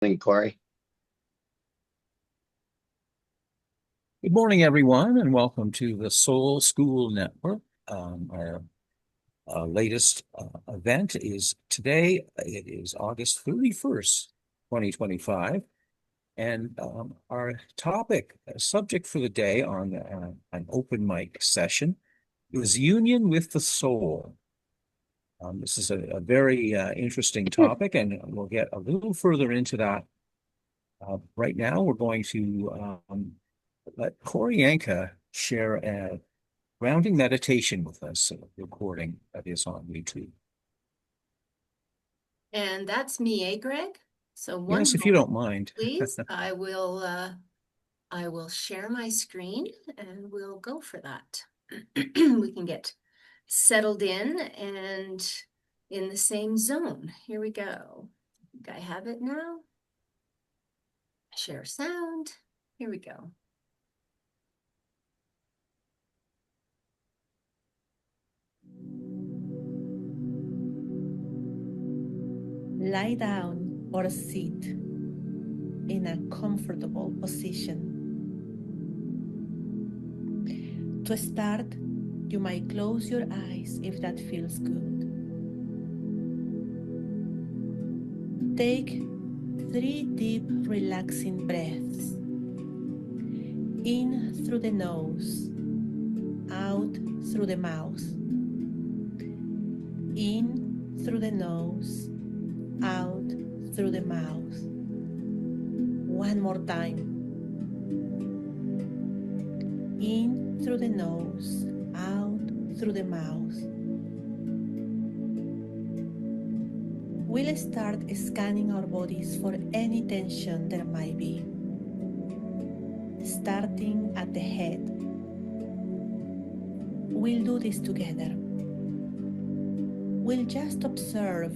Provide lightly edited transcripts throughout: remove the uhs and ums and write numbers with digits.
Corey. Good morning, everyone, and welcome to the Soul School Network. Our latest event is today. It is August 31st, 2025. And our subject for the day on an open mic session is union with the soul. This is a very interesting topic, and we'll get a little further into that. Right now, we're going to let Corey Yanka share a grounding meditation with us, a recording that is on YouTube. And that's me, Greg? So one Yes, if you moment, don't mind. please. I will share my screen and we'll go for that. We can get settled in and in the same zone. Here we go. I think I have it now. Share sound. Here we go. Lie down or sit in a comfortable position. To start, you might close your eyes if that feels good. Take 3 deep, relaxing breaths. In through the nose, out through the mouth. In through the nose, out through the mouth. One more time. In through the nose, out through the mouth. We'll start scanning our bodies for any tension there might be. Starting at the head. We'll do this together. We'll just observe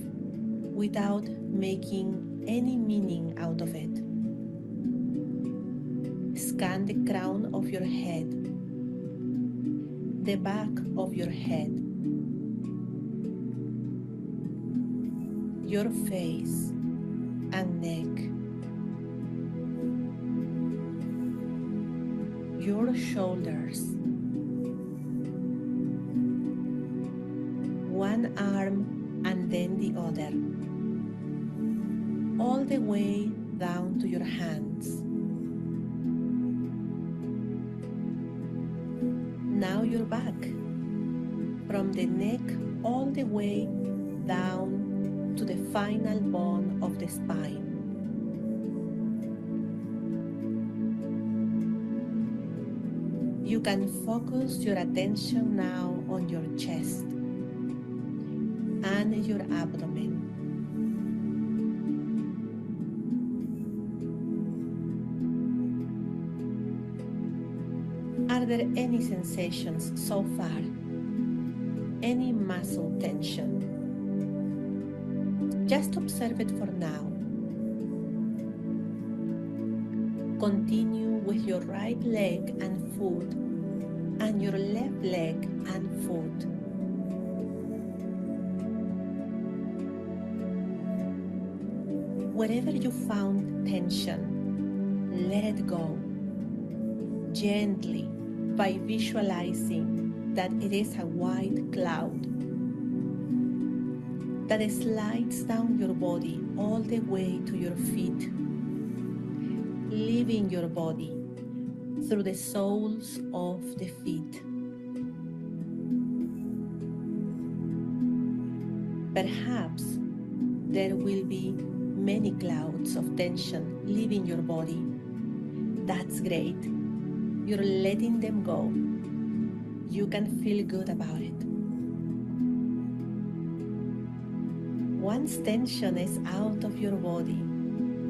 without making any meaning out of it. Scan the crown of your head, the back of your head, your face and neck, your shoulders, one arm and then the other, all the way down to your hands. Now your back, from the neck all the way down to the final bone of the spine. You can focus your attention now on your chest and your abdomen. Are there any sensations so far? Any muscle tension? Just observe it for now. Continue with your right leg and foot and your left leg and foot. Wherever you found tension, let it go. Gently, by visualizing that it is a white cloud that slides down your body all the way to your feet, leaving your body through the soles of the feet. Perhaps there will be many clouds of tension leaving your body. That's great. You're letting them go. You can feel good about it. Once tension is out of your body,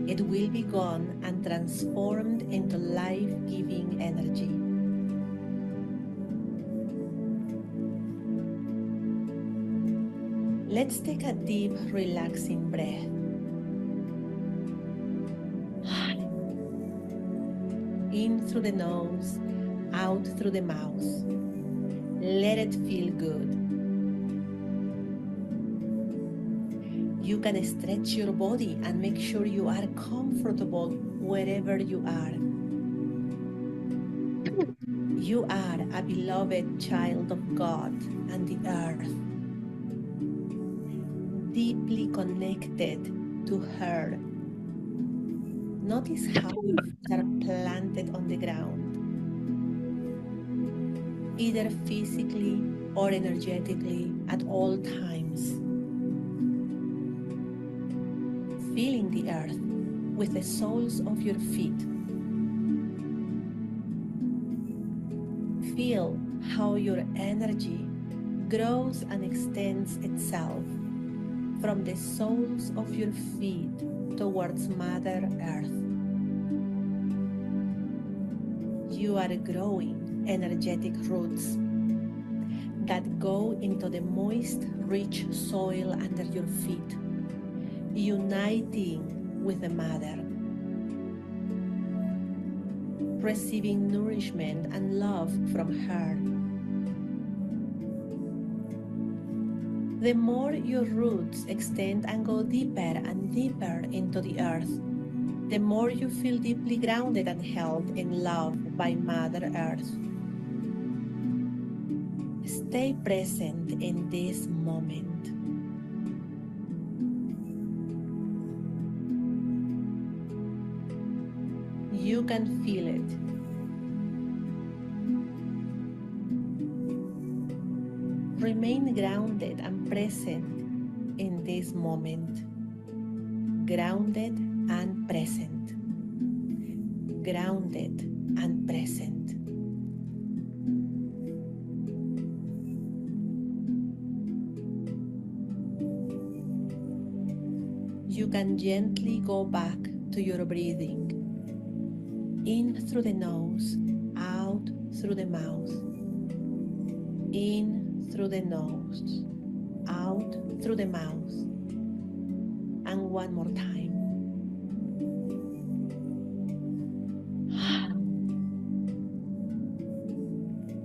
it will be gone and transformed into life-giving energy. Let's take a deep, relaxing breath. In through the nose, out through the mouth. Let it feel good. You can stretch your body and make sure you are comfortable wherever you are. You are a beloved child of God and the earth, deeply connected to her. Notice how your feet are planted on the ground, either physically or energetically at all times. Feeling the earth with the soles of your feet. Feel how your energy grows and extends itself from the soles of your feet towards Mother Earth. You are growing energetic roots that go into the moist, rich soil under your feet, uniting with the Mother, receiving nourishment and love from her. The more your roots extend and go deeper and deeper into the earth, the more you feel deeply grounded and held in love by Mother Earth. Stay present in this moment. You can feel it. Remain grounded and present in this moment. Grounded and present. Grounded and present. You can gently go back to your breathing. In through the nose, out through the mouth. In through the nose, out through the mouth. And one more time.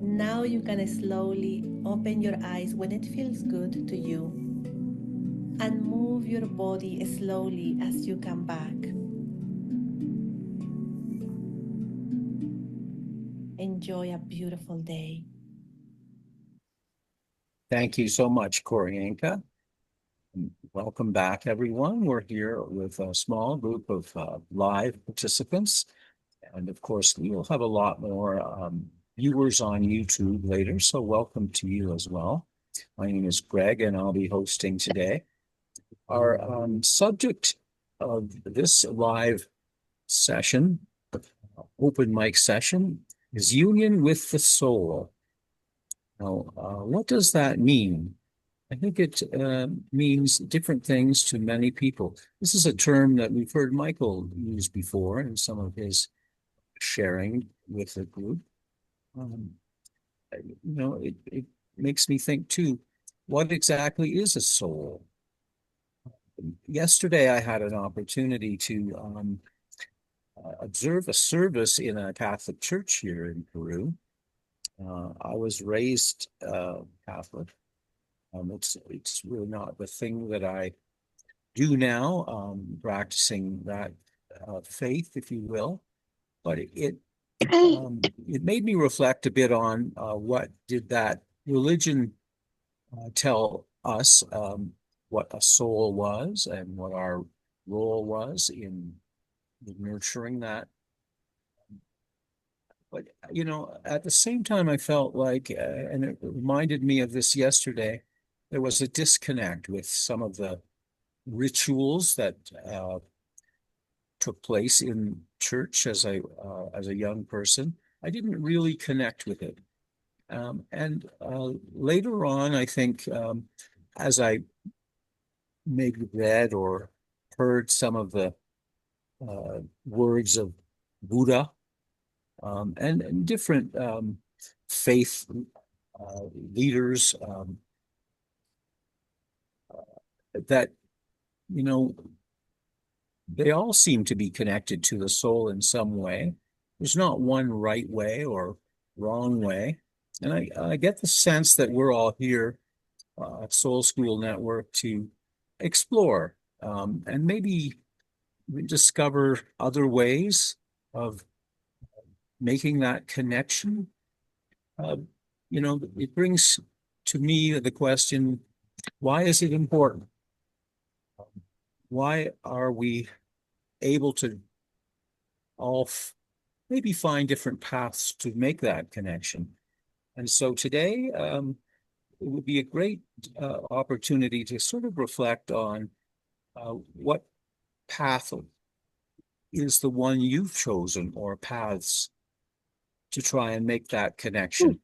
Now you can slowly open your eyes when it feels good to you and move your body slowly as you come back. Enjoy a beautiful day. Thank you so much, Koryanka. Welcome back, everyone. We're here with a small group of live participants. And of course, we'll have a lot more viewers on YouTube later, so welcome to you as well. My name is Greg, and I'll be hosting today. Our subject of this live session, open mic session, is union with the soul. Now, what does that mean? I think it means different things to many people. This is a term that we've heard Michael use before in some of his sharing with the group. It makes me think too, what exactly is a soul? Yesterday, I had an opportunity to observe a service in a Catholic church here in Peru. I was raised Catholic. It's really not the thing that I do now, practicing that faith, if you will, but it made me reflect a bit on what did that religion tell us, what a soul was and what our role was in nurturing that. But, at the same time, I felt like, and it reminded me of this yesterday, there was a disconnect with some of the rituals that took place in church as a young person. I didn't really connect with it. And later on, I think, as I maybe read or heard some of the words of Buddha and different faith leaders, that, they all seem to be connected to the soul in some way. There's not one right way or wrong way. And I get the sense that we're all here at Soul School Network to explore and maybe discover other ways of making that connection. It brings to me the question, why is it important? Why are we able to all maybe find different paths to make that connection? And so today, it would be a great opportunity to sort of reflect on what path is the one you've chosen, or paths to try and make that connection.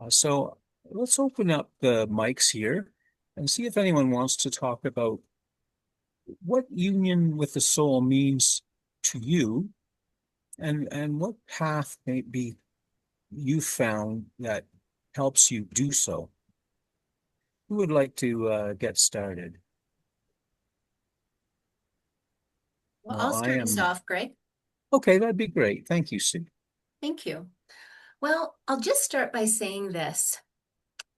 So let's open up the mics here and see if anyone wants to talk about what union with the soul means to you, and what path maybe you found that helps you do so. Who would like to get started? Well, I'll start us off, Greg. Okay, that'd be great. Thank you, Sue. Thank you. Well, I'll just start by saying this.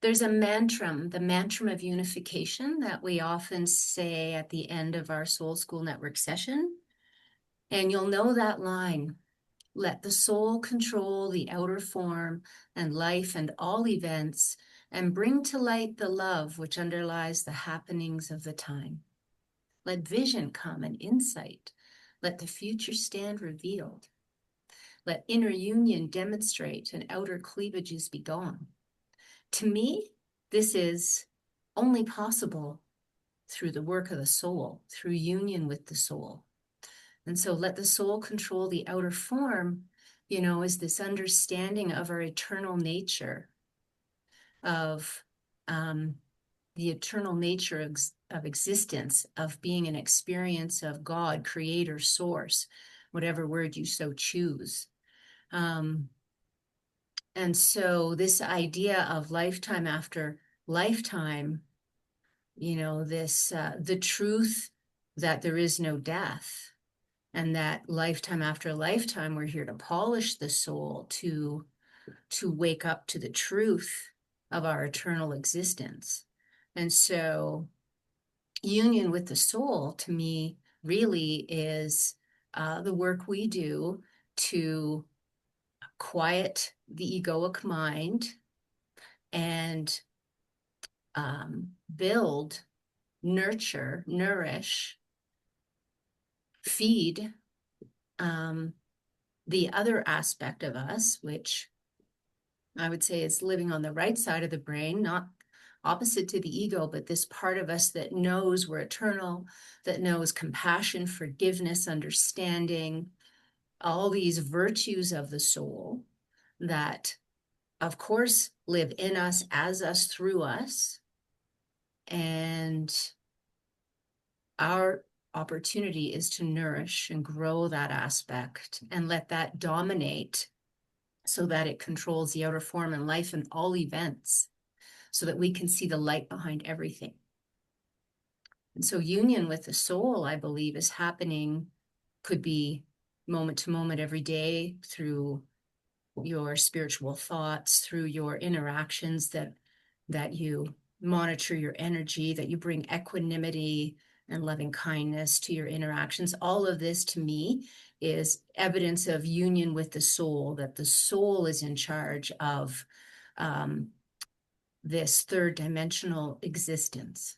There's a mantra, the mantra of unification, that we often say at the end of our Soul School Network session. And you'll know that line: let the soul control the outer form and life and all events, and bring to light the love which underlies the happenings of the time. Let vision come and insight. Let the future stand revealed. Let inner union demonstrate and outer cleavages be gone. To me, this is only possible through the work of the soul, through union with the soul. And so let the soul control the outer form, is this understanding of our eternal nature, of the eternal nature of existence, of being an experience of God, creator, source, whatever word you so choose. And so this idea of lifetime after lifetime, the truth that there is no death, and that lifetime after lifetime, we're here to polish the soul, to wake up to the truth of our eternal existence. And so union with the soul, to me, really is the work we do to quiet the egoic mind and build, nurture, nourish, feed the other aspect of us, which I would say is living on the right side of the brain, not opposite to the ego, but this part of us that knows we're eternal, that knows compassion, forgiveness, understanding, all these virtues of the soul that, of course, live in us, as us, through us. And our opportunity is to nourish and grow that aspect and let that dominate, so that it controls the outer form and life and all events, so that we can see the light behind everything. And so union with the soul, I believe, is happening, could be moment to moment every day, through your spiritual thoughts, through your interactions, that you monitor your energy, that you bring equanimity and loving kindness to your interactions. All of this, to me, is evidence of union with the soul, that the soul is in charge of this third dimensional existence.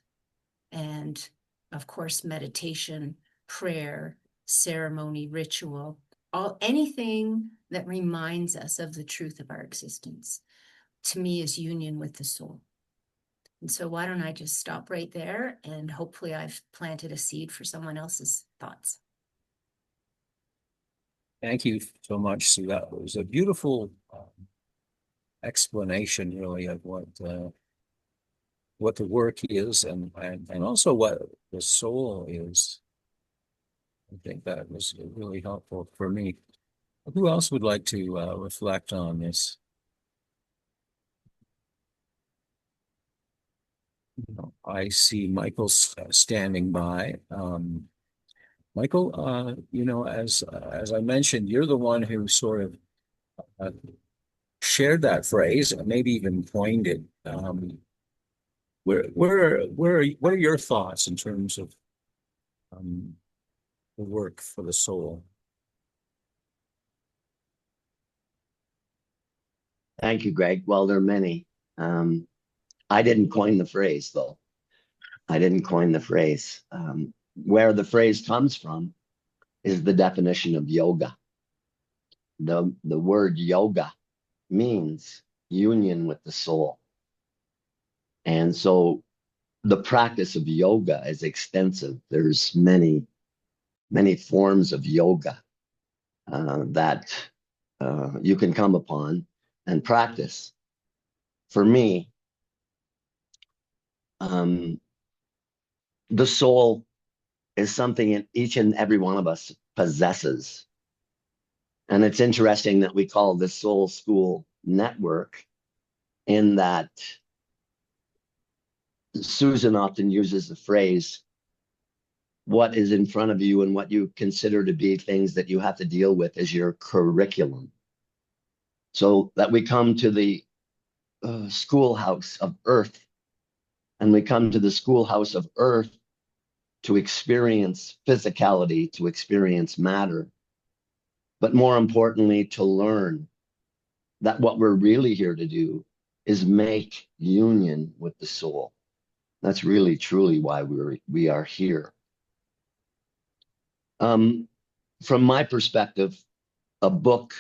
And of course, meditation, prayer, ceremony, ritual, anything that reminds us of the truth of our existence, to me, is union with the soul. And so why don't I just stop right there, and hopefully I've planted a seed for someone else's thoughts. Thank you so much, Sue. That was a beautiful explanation, really, of what the work is, and also what the soul is. I think that was really helpful for me. Who else would like to reflect on this? I see Michael standing by. Michael, as I mentioned, you're the one who sort of shared that phrase, maybe even coined it. what are your thoughts in terms of the work for the soul? Thank you, Greg. Well, there are many. I didn't coin the phrase, though. I didn't coin the phrase. Where the phrase comes from is the definition of yoga. The word yoga means union with the soul. And so the practice of yoga is extensive. There's many forms of yoga that you can come upon and practice. For me, the soul is something that each and every one of us possesses. And it's interesting that we call this Soul School Network, in that Susan often uses the phrase, what is in front of you and what you consider to be things that you have to deal with is your curriculum. So that we come to the schoolhouse of earth, and we come to the schoolhouse of earth to experience physicality, to experience matter, but more importantly, to learn that what we're really here to do is make union with the soul. That's really, truly why we are here. From my perspective, a book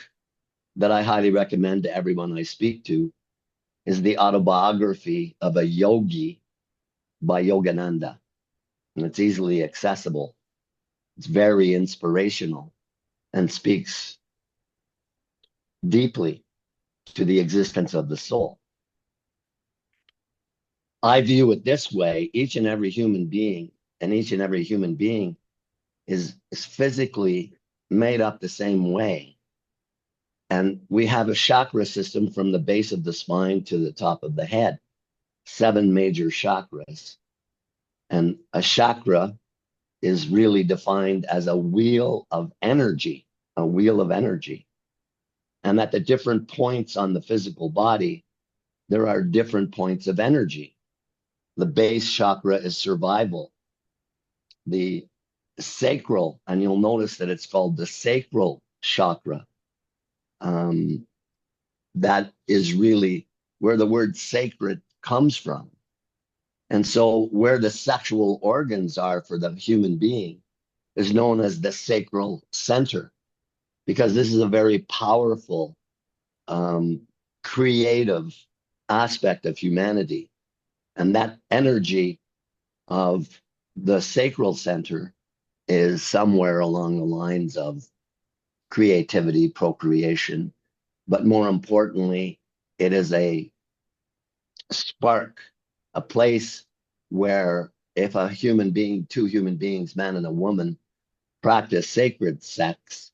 that I highly recommend to everyone I speak to is the autobiography of a yogi by Yogananda. And it's easily accessible. It's very inspirational and speaks deeply to the existence of the soul. I view it this way: each and every human being, is physically made up the same way. And we have a chakra system from the base of the spine to the top of the head, 7 major chakras. And a chakra is really defined as a wheel of energy, And at the different points on the physical body, there are different points of energy. The base chakra is survival. The sacral, and you'll notice that it's called the sacral chakra. That is really where the word sacred comes from. And so where the sexual organs are for the human being is known as the sacral center, because this is a very powerful, creative aspect of humanity. And that energy of the sacral center is somewhere along the lines of creativity, procreation, but more importantly, it is a spark, a place where if a human being, 2 human beings, man and a woman, practice sacred sex,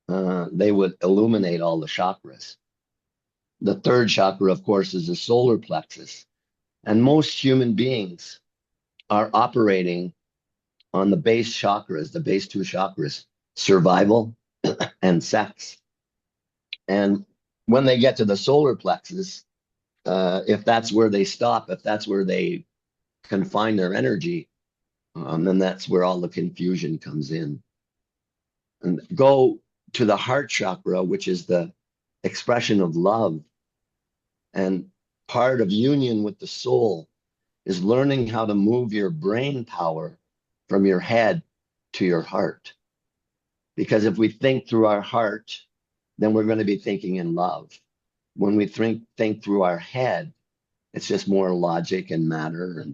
they would illuminate all the chakras. The 3rd chakra, of course, is the solar plexus. And most human beings are operating on the base chakras, the base 2 chakras, survival and sex. And when they get to the solar plexus, if that's where they stop, if that's where they confine their energy, then that's where all the confusion comes in. And go to the heart chakra, which is the expression of love. And part of union with the soul is learning how to move your brain power from your head to your heart. Because if we think through our heart, then we're going to be thinking in love. When we think through our head, it's just more logic and matter,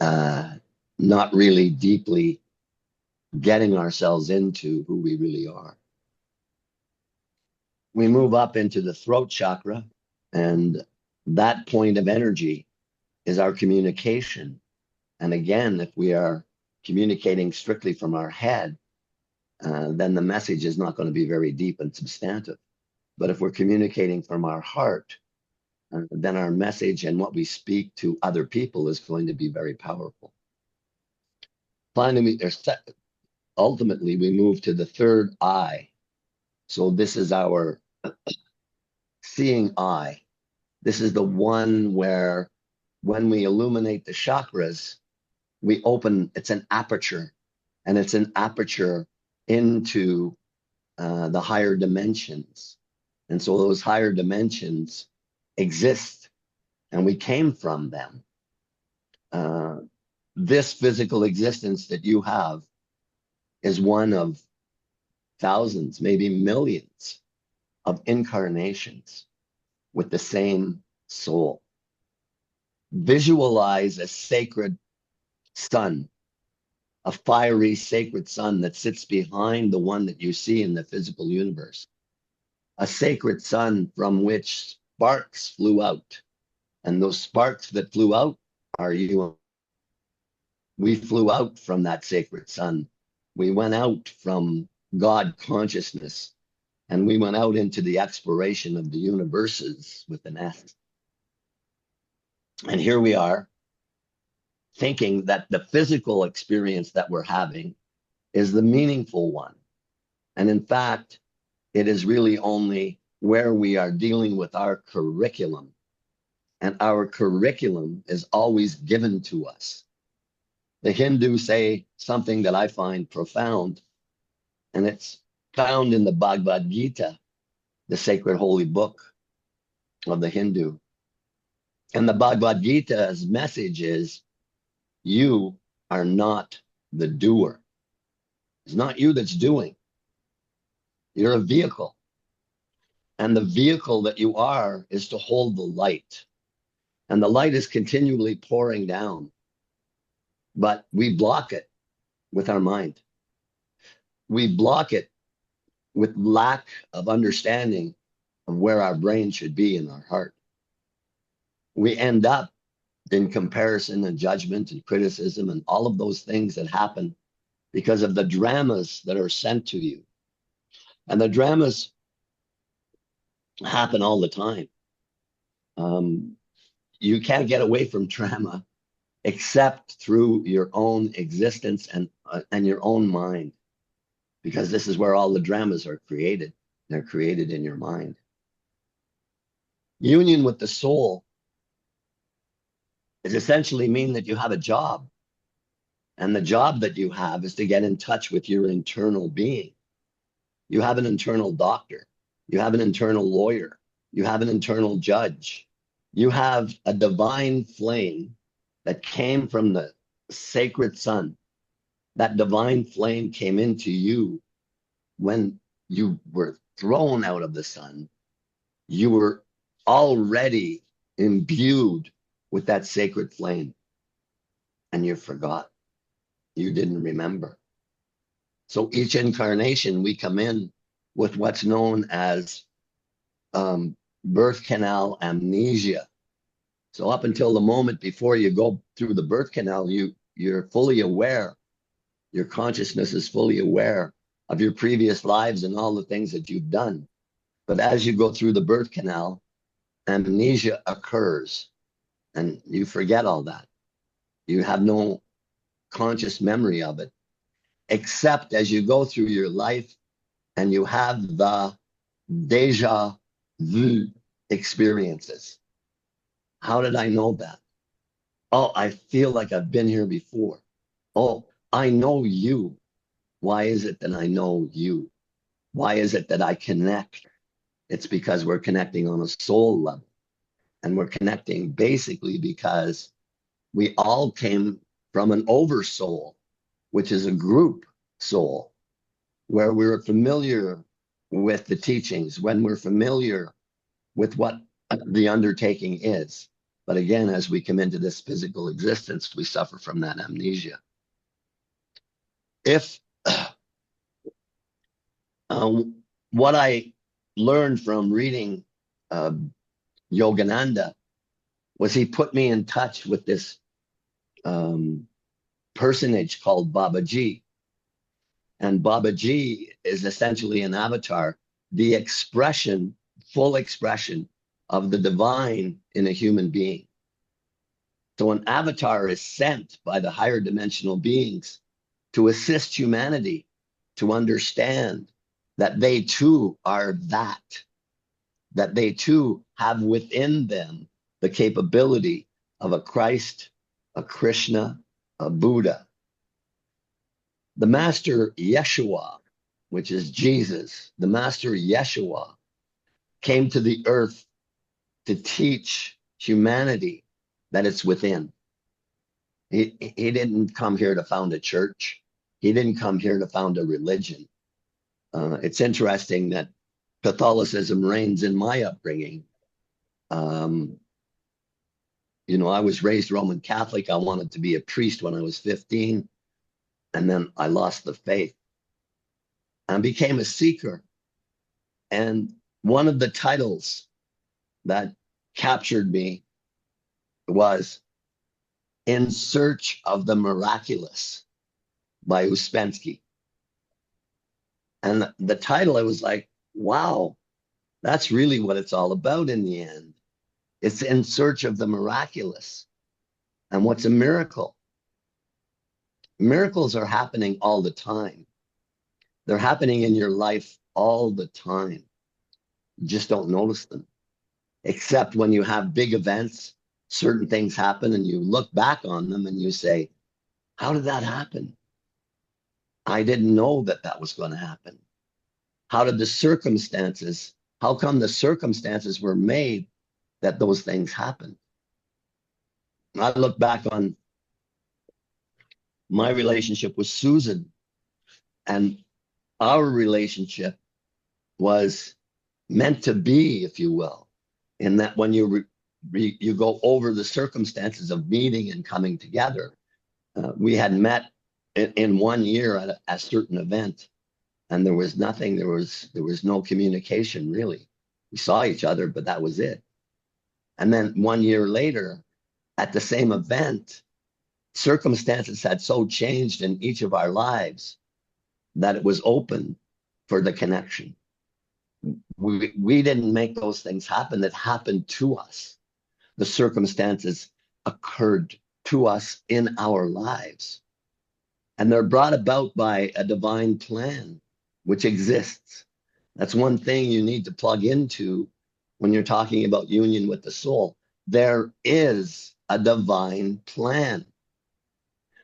and not really deeply getting ourselves into who we really are. We move up into the throat chakra, and that point of energy is our communication. And again, if we are communicating strictly from our head, then the message is not going to be very deep and substantive. But if we're communicating from our heart, then our message and what we speak to other people is going to be very powerful. Finally, ultimately, we move to the 3rd eye. So this is our seeing eye. This is the one where when we illuminate the chakras, we open, it's an aperture, and it's an aperture into the higher dimensions. And so those higher dimensions exist, and we came from them. This physical existence that you have is one of thousands, maybe millions of incarnations with the same soul. Visualize a sacred sun, a fiery sacred sun that sits behind the one that you see in the physical universe. A sacred sun from which sparks flew out. And those sparks that flew out are you. We flew out from that sacred sun. We went out from God consciousness, and we went out into the exploration of the universes with an S. And here we are, thinking that the physical experience that we're having is the meaningful one. And in fact, it is really only where we are dealing with our curriculum. And our curriculum is always given to us. The Hindus say something that I find profound, and it's found in the Bhagavad Gita, the sacred holy book of the Hindu. And the Bhagavad Gita's message is, you are not the doer. It's not you that's doing. You're a vehicle. And the vehicle that you are is to hold the light. And the light is continually pouring down. But we block it with our mind. We block it with lack of understanding of where our brain should be in our heart. We end up in comparison and judgment and criticism and all of those things that happen because of the dramas that are sent to you. And the dramas happen all the time. You can't get away from drama except through your own existence and your own mind, because this is where all the dramas are created. They're created in your mind. Union with the soul is essentially mean that you have a job. And the job that you have is to get in touch with your internal being. You have an internal doctor. You have an internal lawyer. You have an internal judge. You have a divine flame that came from the sacred sun. That divine flame came into you when you were thrown out of the sun. You were already imbued with that sacred flame, and you forgot. You didn't remember. So each incarnation, we come in with what's known as birth canal amnesia. So up until the moment before you go through the birth canal, you're fully aware. Your consciousness is fully aware of your previous lives and all the things that you've done. But as you go through the birth canal, amnesia occurs, and you forget all that. You have no conscious memory of it, except as you go through your life and you have the déjà vu experiences. How did I know that? Oh, I feel like I've been here before. Oh, I know you. Why is it that I know you? Why is it that I connect? It's because we're connecting on a soul level. And we're connecting basically because we all came from an oversoul, which is a group soul, where we're familiar with the teachings, when we're familiar with what the undertaking is. But again, as we come into this physical existence, we suffer from that amnesia. If what I learned from reading Yogananda was he put me in touch with this personage called Babaji. And Babaji is essentially an avatar, the expression, full expression of the divine in a human being. So an avatar is sent by the higher dimensional beings to assist humanity to understand that they too are that they too have within them the capability of a Christ, a Krishna, a Buddha. The Master Yeshua, which is Jesus, the Master Yeshua, came to the earth to teach humanity that it's within. He didn't come here to found a church. He didn't come here to found a religion. It's interesting that Catholicism reigns in my upbringing. You know, I was raised Roman Catholic. I wanted to be a priest when I was 15, and then I lost the faith and became a seeker. And one of the titles that captured me was In Search of the Miraculous by Ouspensky. And the title, I was like, wow, that's really what it's all about in the end. It's in search of the miraculous. And what's a miracle? Miracles are happening all the time. They're happening in your life all the time. You just don't notice them. Except when you have big events, certain things happen and you look back on them and you say, how did that happen? I didn't know that that was going to happen. How did the circumstances, how come the circumstances were made that those things happened? I look back on my relationship with Susan, and our relationship was meant to be, if you will, in that when you go over the circumstances of meeting and coming together, we had met in 1 year at a certain event, and there was nothing, there was no communication really. We saw each other, but that was it. And then 1 year later, at the same event, circumstances had so changed in each of our lives that it was open for the connection. We didn't make those things happen. It happened to us. The circumstances occurred to us in our lives. And they're brought about by a divine plan, which exists. That's one thing you need to plug into when you're talking about union with the soul. There is a divine plan.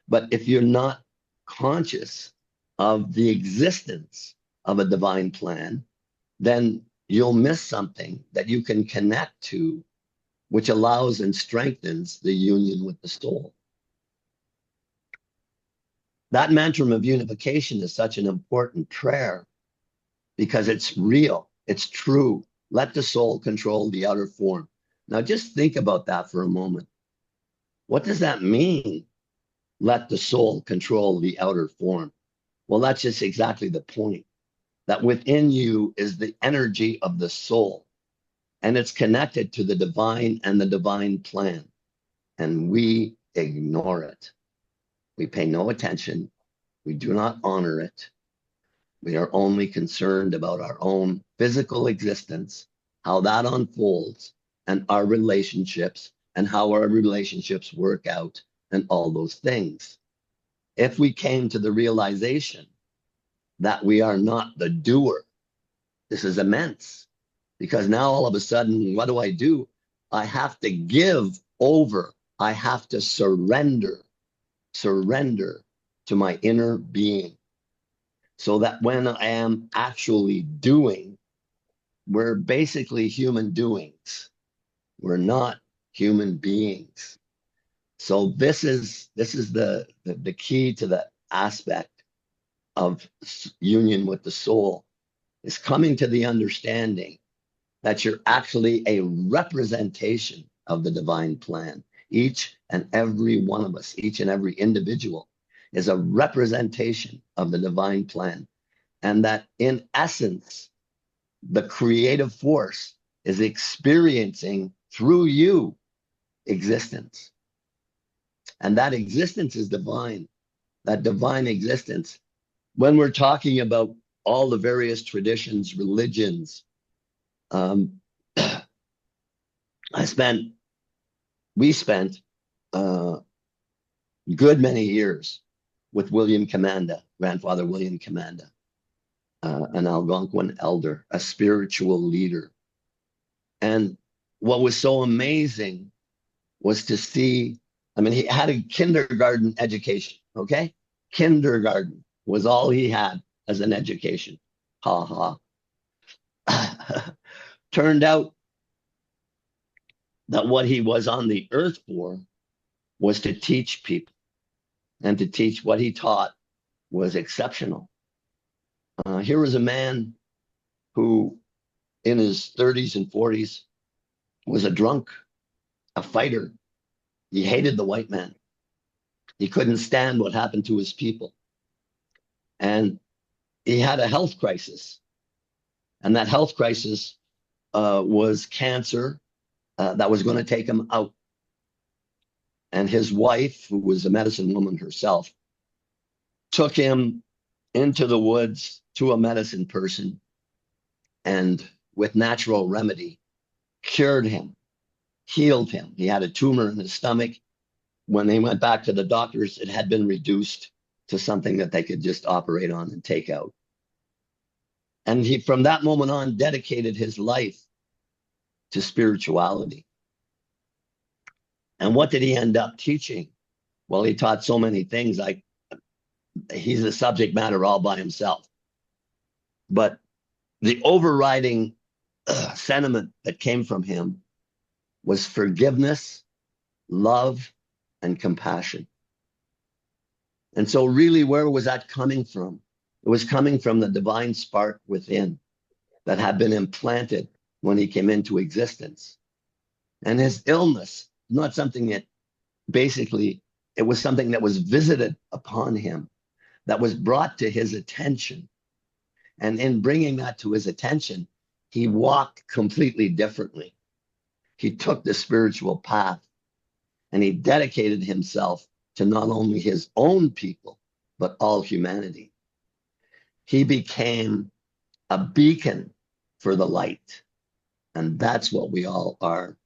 But if you're not conscious of the existence of a divine plan, then you'll miss something that you can connect to, which allows and strengthens the union with the soul. That mantram of unification is such an important prayer because it's real, it's true. Let the soul control the outer form. Now just think about that for a moment. What does that mean? Let the soul control the outer form. Well, that's just exactly the point. That within you is the energy of the soul, and it's connected to the divine and the divine plan. And we ignore it. We pay no attention. We do not honor it. We are only concerned about our own physical existence, how that unfolds, and our relationships, and how our relationships work out, and all those things. If we came to the realization that we are not the doer, this is immense. Because now all of a sudden, what do? I have to give over. I have to surrender to my inner being. So that when I am actually doing, we're basically human doings. We're not human beings. So this is the key to the aspect of union with the soul, is coming to the understanding that you're actually a representation of the divine plan. Each and every one of us, each and every individual is a representation of the divine plan. And that in essence, the creative force is experiencing through you existence. And that existence is divine, that divine existence. When we're talking about all the various traditions, religions, we spent good many years with William Commanda, Grandfather William Commanda, an Algonquin elder, a spiritual leader. And what was so amazing was to see, I mean, he had a kindergarten education, okay? Kindergarten was all he had as an education. Ha ha. Turned out that what he was on the earth for was to teach people, and to teach what he taught was exceptional. Here was a man who, in his 30s and 40s, was a drunk, a fighter. He hated the white man. He couldn't stand what happened to his people. And he had a health crisis. And that health crisis was cancer that was going to take him out. And his wife, who was a medicine woman herself, took him into the woods to a medicine person, and with natural remedy, cured him, healed him. He had a tumor in his stomach. When they went back to the doctors, it had been reduced to something that they could just operate on and take out. And he, from that moment on, dedicated his life to spirituality. And what did he end up teaching? Well, he taught so many things. Like, he's a subject matter all by himself. But the overriding sentiment that came from him was forgiveness, love, and compassion. And so really, where was that coming from? It was coming from the divine spark within that had been implanted when he came into existence. And his illness, not something that basically, it was something that was visited upon him, that was brought to his attention. And in bringing that to his attention, he walked completely differently. He took the spiritual path, and he dedicated himself to not only his own people, but all humanity. He became a beacon for the light. And that's what we all are.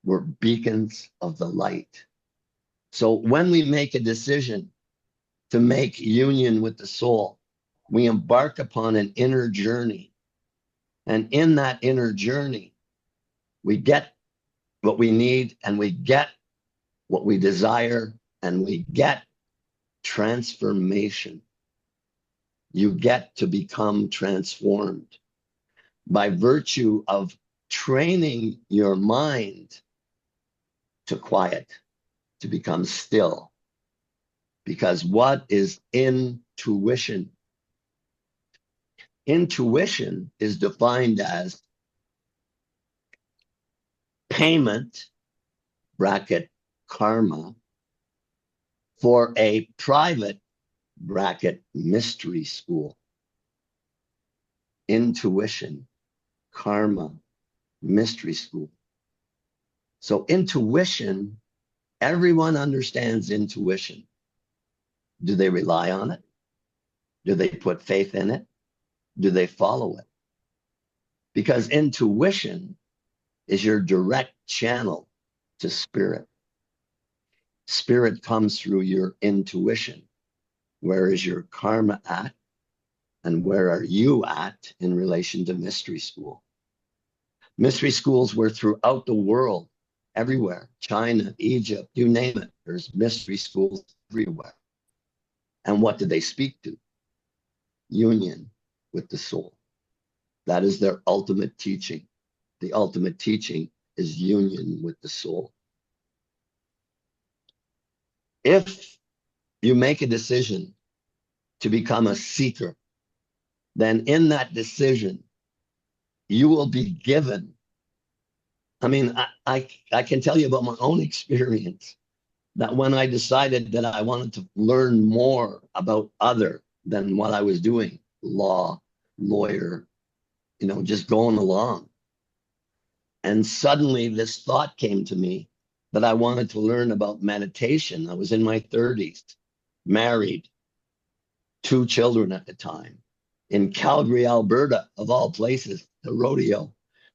We're beacons of the light. So when we make a decision to make union with the soul, we embark upon an inner journey. And in that inner journey, we get what we need, and we get what we desire, and we get transformation. You get to become transformed by virtue of training your mind to quiet, to become still. Because what is intuition? Intuition is defined as payment, bracket, karma, for a private, bracket, mystery school. Intuition, karma, mystery school. So intuition, everyone understands intuition. Do they rely on it? Do they put faith in it? Do they follow it? Because intuition is your direct channel to spirit. Spirit comes through your intuition. Where is your karma at? And where are you at in relation to mystery school? Mystery schools were throughout the world, everywhere. China, Egypt, you name it. There's mystery schools everywhere. And what do they speak to? Union with the soul. That is their ultimate teaching. The ultimate teaching is union with the soul. If you make a decision to become a seeker, then in that decision, you will be given. I mean, I can tell you about my own experience, that when I decided that I wanted to learn more about other than what I was doing, law, lawyer, just going along. And suddenly this thought came to me that I wanted to learn about meditation. I was in my 30s, married, 2 children at the time, in Calgary, Alberta, of all places, the rodeo,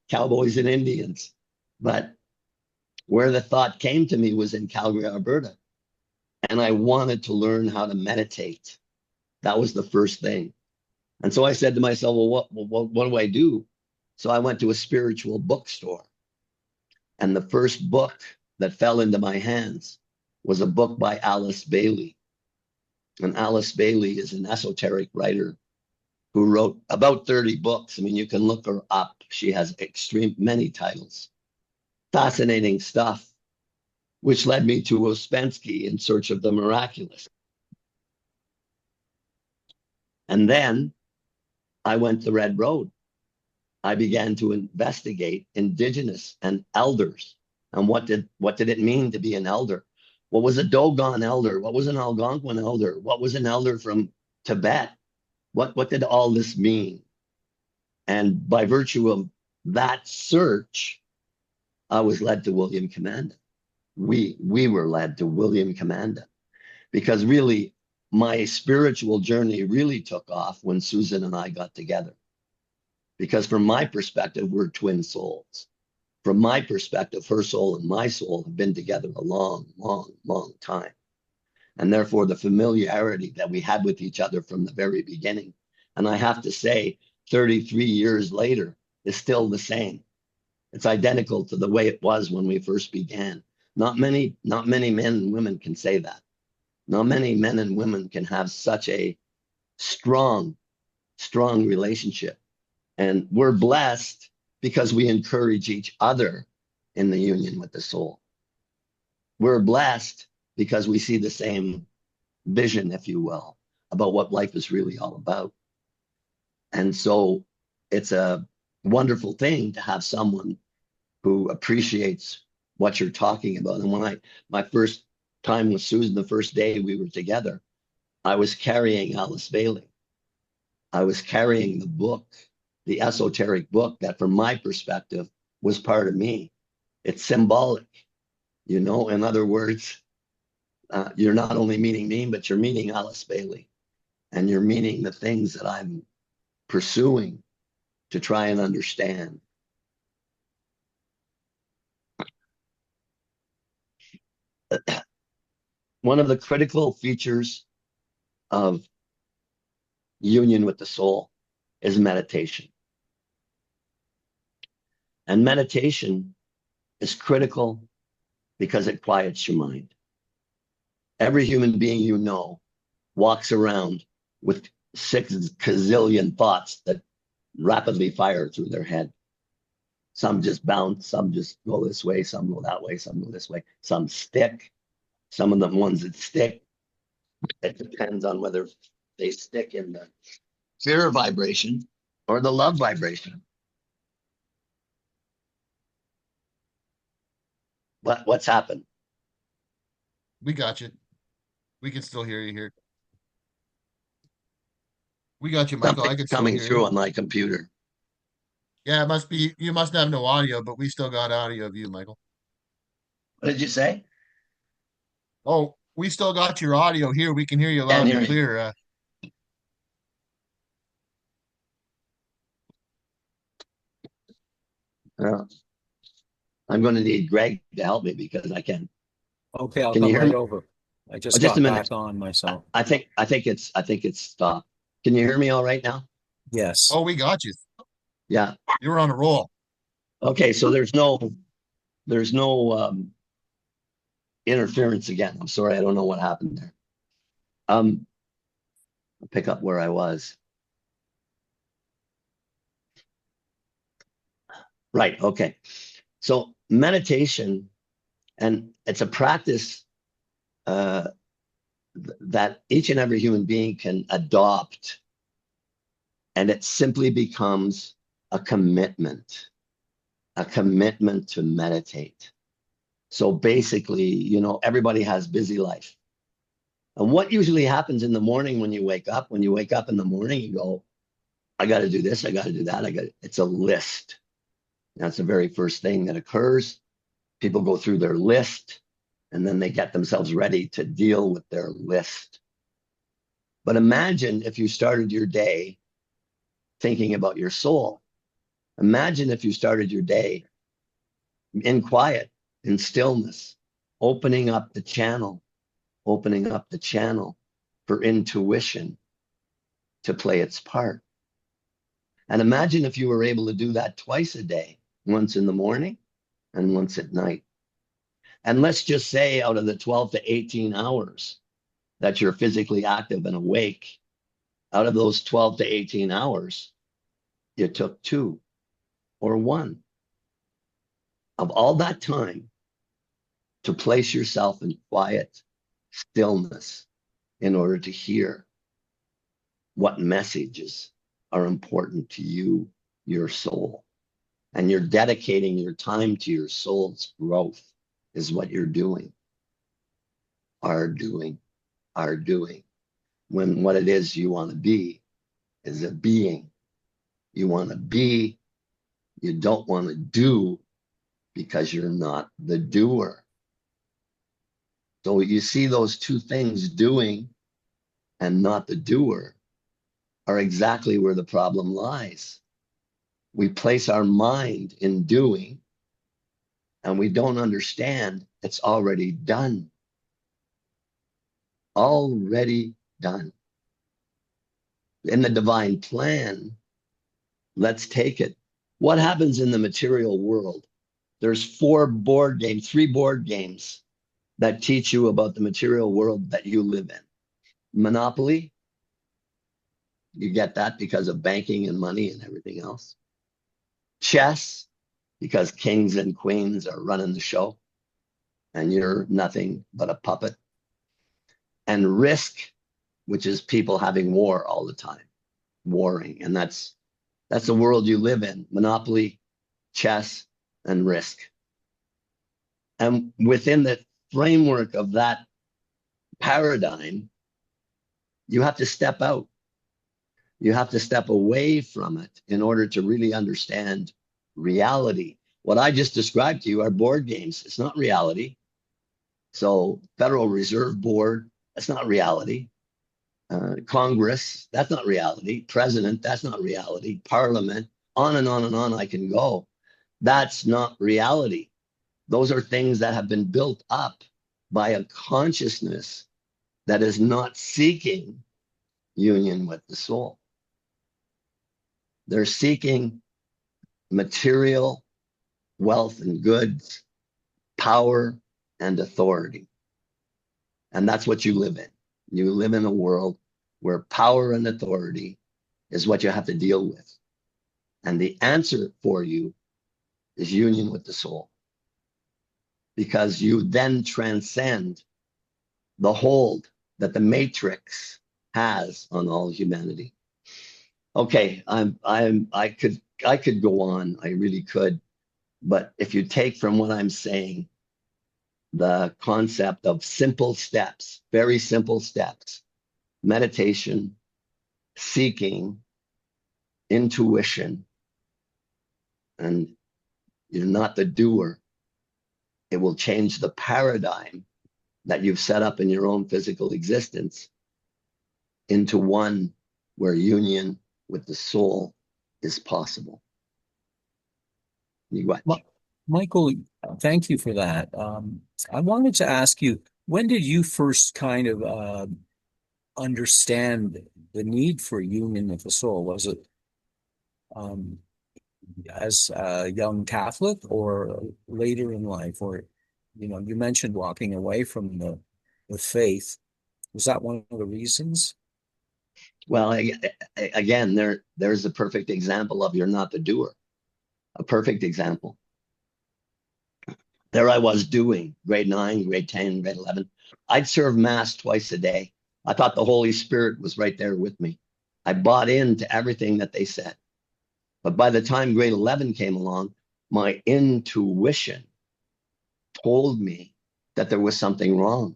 cowboys and Indians. But where the thought came to me was in Calgary, Alberta. And I wanted to learn how to meditate. That was the first thing. And so I said to myself, well, what do I do? So I went to a spiritual bookstore. And the first book that fell into my hands was a book by Alice Bailey. And Alice Bailey is an esoteric writer who wrote about 30 books. I mean, you can look her up. She has many titles. Fascinating stuff, which led me to Ouspensky in Search of the Miraculous. And then I went the Red Road. I began to investigate indigenous and elders. And what did it mean to be an elder? What was a Dogon elder? What was an Algonquin elder? What was an elder from Tibet? What did all this mean? And by virtue of that search, I was led to William Commanda. We were led to William Commanda, because really my spiritual journey really took off when Susan and I got together. Because from my perspective, we're twin souls. From my perspective, her soul and my soul have been together a long, long, long time. And therefore, the familiarity that we had with each other from the very beginning, and I have to say, 33 years later, is still the same. It's identical to the way it was when we first began. Not many men and women can say that. Not many men and women can have such a strong, strong relationship. And we're blessed because we encourage each other in the union with the soul. We're blessed because we see the same vision, if you will, about what life is really all about. And so it's a wonderful thing to have someone who appreciates what you're talking about. And when my first time with Susan, the first day we were together, I was carrying Alice Bailey. I was carrying the book, the esoteric book that from my perspective was part of me. It's symbolic, you know, in other words, you're not only meeting me, but you're meeting Alice Bailey, and you're meeting the things that I'm pursuing to try and understand. One of the critical features of union with the soul is meditation. And meditation is critical because it quiets your mind. Every human being you know walks around with 6 gazillion thoughts that rapidly fire through their head. Some just bounce, some just go this way, some go that way, some go this way, some stick. Some of the ones that stick, it depends on whether they stick in the fear vibration or the love vibration. What's happened? We got you. We can still hear you here. We got you, Michael. I can still Coming hear through you. on my computer. Yeah, it must be, you must have no audio, but we still got audio of you, Michael. What did you say? Oh, we still got your audio here. We can hear you loud and clear. I'm going to need Greg to help me because I can't. Okay, I'll Can you come hear right me? over. I just Just got a minute. back on myself. I think it's stopped. Can you hear me all right now? Yes. Oh, we got you. Yeah. You were on a roll. Okay, so there's no interference again. I'm sorry, I don't know what happened there. I'll pick up where I was. Right, okay. So meditation, and it's a practice that each and every human being can adopt, and it simply becomes a commitment to meditate. So basically, you know, everybody has busy life. And what usually happens in the morning when you wake up in the morning, you go, I got to do this, I got to do that. It's a list. That's the very first thing that occurs. People go through their list and then they get themselves ready to deal with their list. But imagine if you started your day thinking about your soul. Imagine if you started your day in quiet, in stillness, opening up the channel for intuition to play its part. And imagine if you were able to do that twice a day, once in the morning and once at night. And let's just say out of the 12 to 18 hours that you're physically active and awake, out of those 12 to 18 hours, you took 2 or 1 of all that time to place yourself in quiet stillness in order to hear what messages are important to you, your soul. And you're dedicating your time to your soul's growth is what you're doing, are doing, when what it is you want to be is a being. You want to be, you don't want to do because you're not the doer. So you see those two things, doing and not the doer, are exactly where the problem lies. We place our mind in doing and we don't understand it's already done. Already done. In the divine plan, let's take it. What happens in the material world? There's 3 board games that teach you about the material world that you live in. Monopoly, you get that because of banking and money and everything else. Chess, because kings and queens are running the show and you're nothing but a puppet. And risk, which is people having war all the time, warring. And that's the world you live in: monopoly, chess, and risk. And within the framework of that paradigm, you have to step out. You have to step away from it in order to really understand reality. What I just described to you are board games. It's not reality. So Federal Reserve Board, that's not reality. Congress, that's not reality. President, that's not reality. Parliament, on and on and on I can go. That's not reality. Those are things that have been built up by a consciousness that is not seeking union with the soul. They're seeking material, wealth and goods, power and authority. And that's what you live in. You live in a world where power and authority is what you have to deal with. And the answer for you is union with the soul. Because you then transcend the hold that the matrix has on all humanity. Okay, I could go on, I really could. But if you take from what I'm saying, the concept of simple steps, very simple steps, meditation, seeking, intuition, and you're not the doer, it will change the paradigm that you've set up in your own physical existence into one where union with the soul is possible. You what? Michael, thank you for that. I wanted to ask you, when did you first kind of understand the need for union with the soul? Was it as a young Catholic or later in life? Or, you mentioned walking away from the faith. Was that one of the reasons? Well, again, there's a perfect example of you're not the doer. A perfect example. There I was doing grade 9, grade 10, grade 11. I'd serve mass twice a day. I thought the Holy Spirit was right there with me. I bought into everything that they said. But by the time grade 11 came along, my intuition told me that there was something wrong.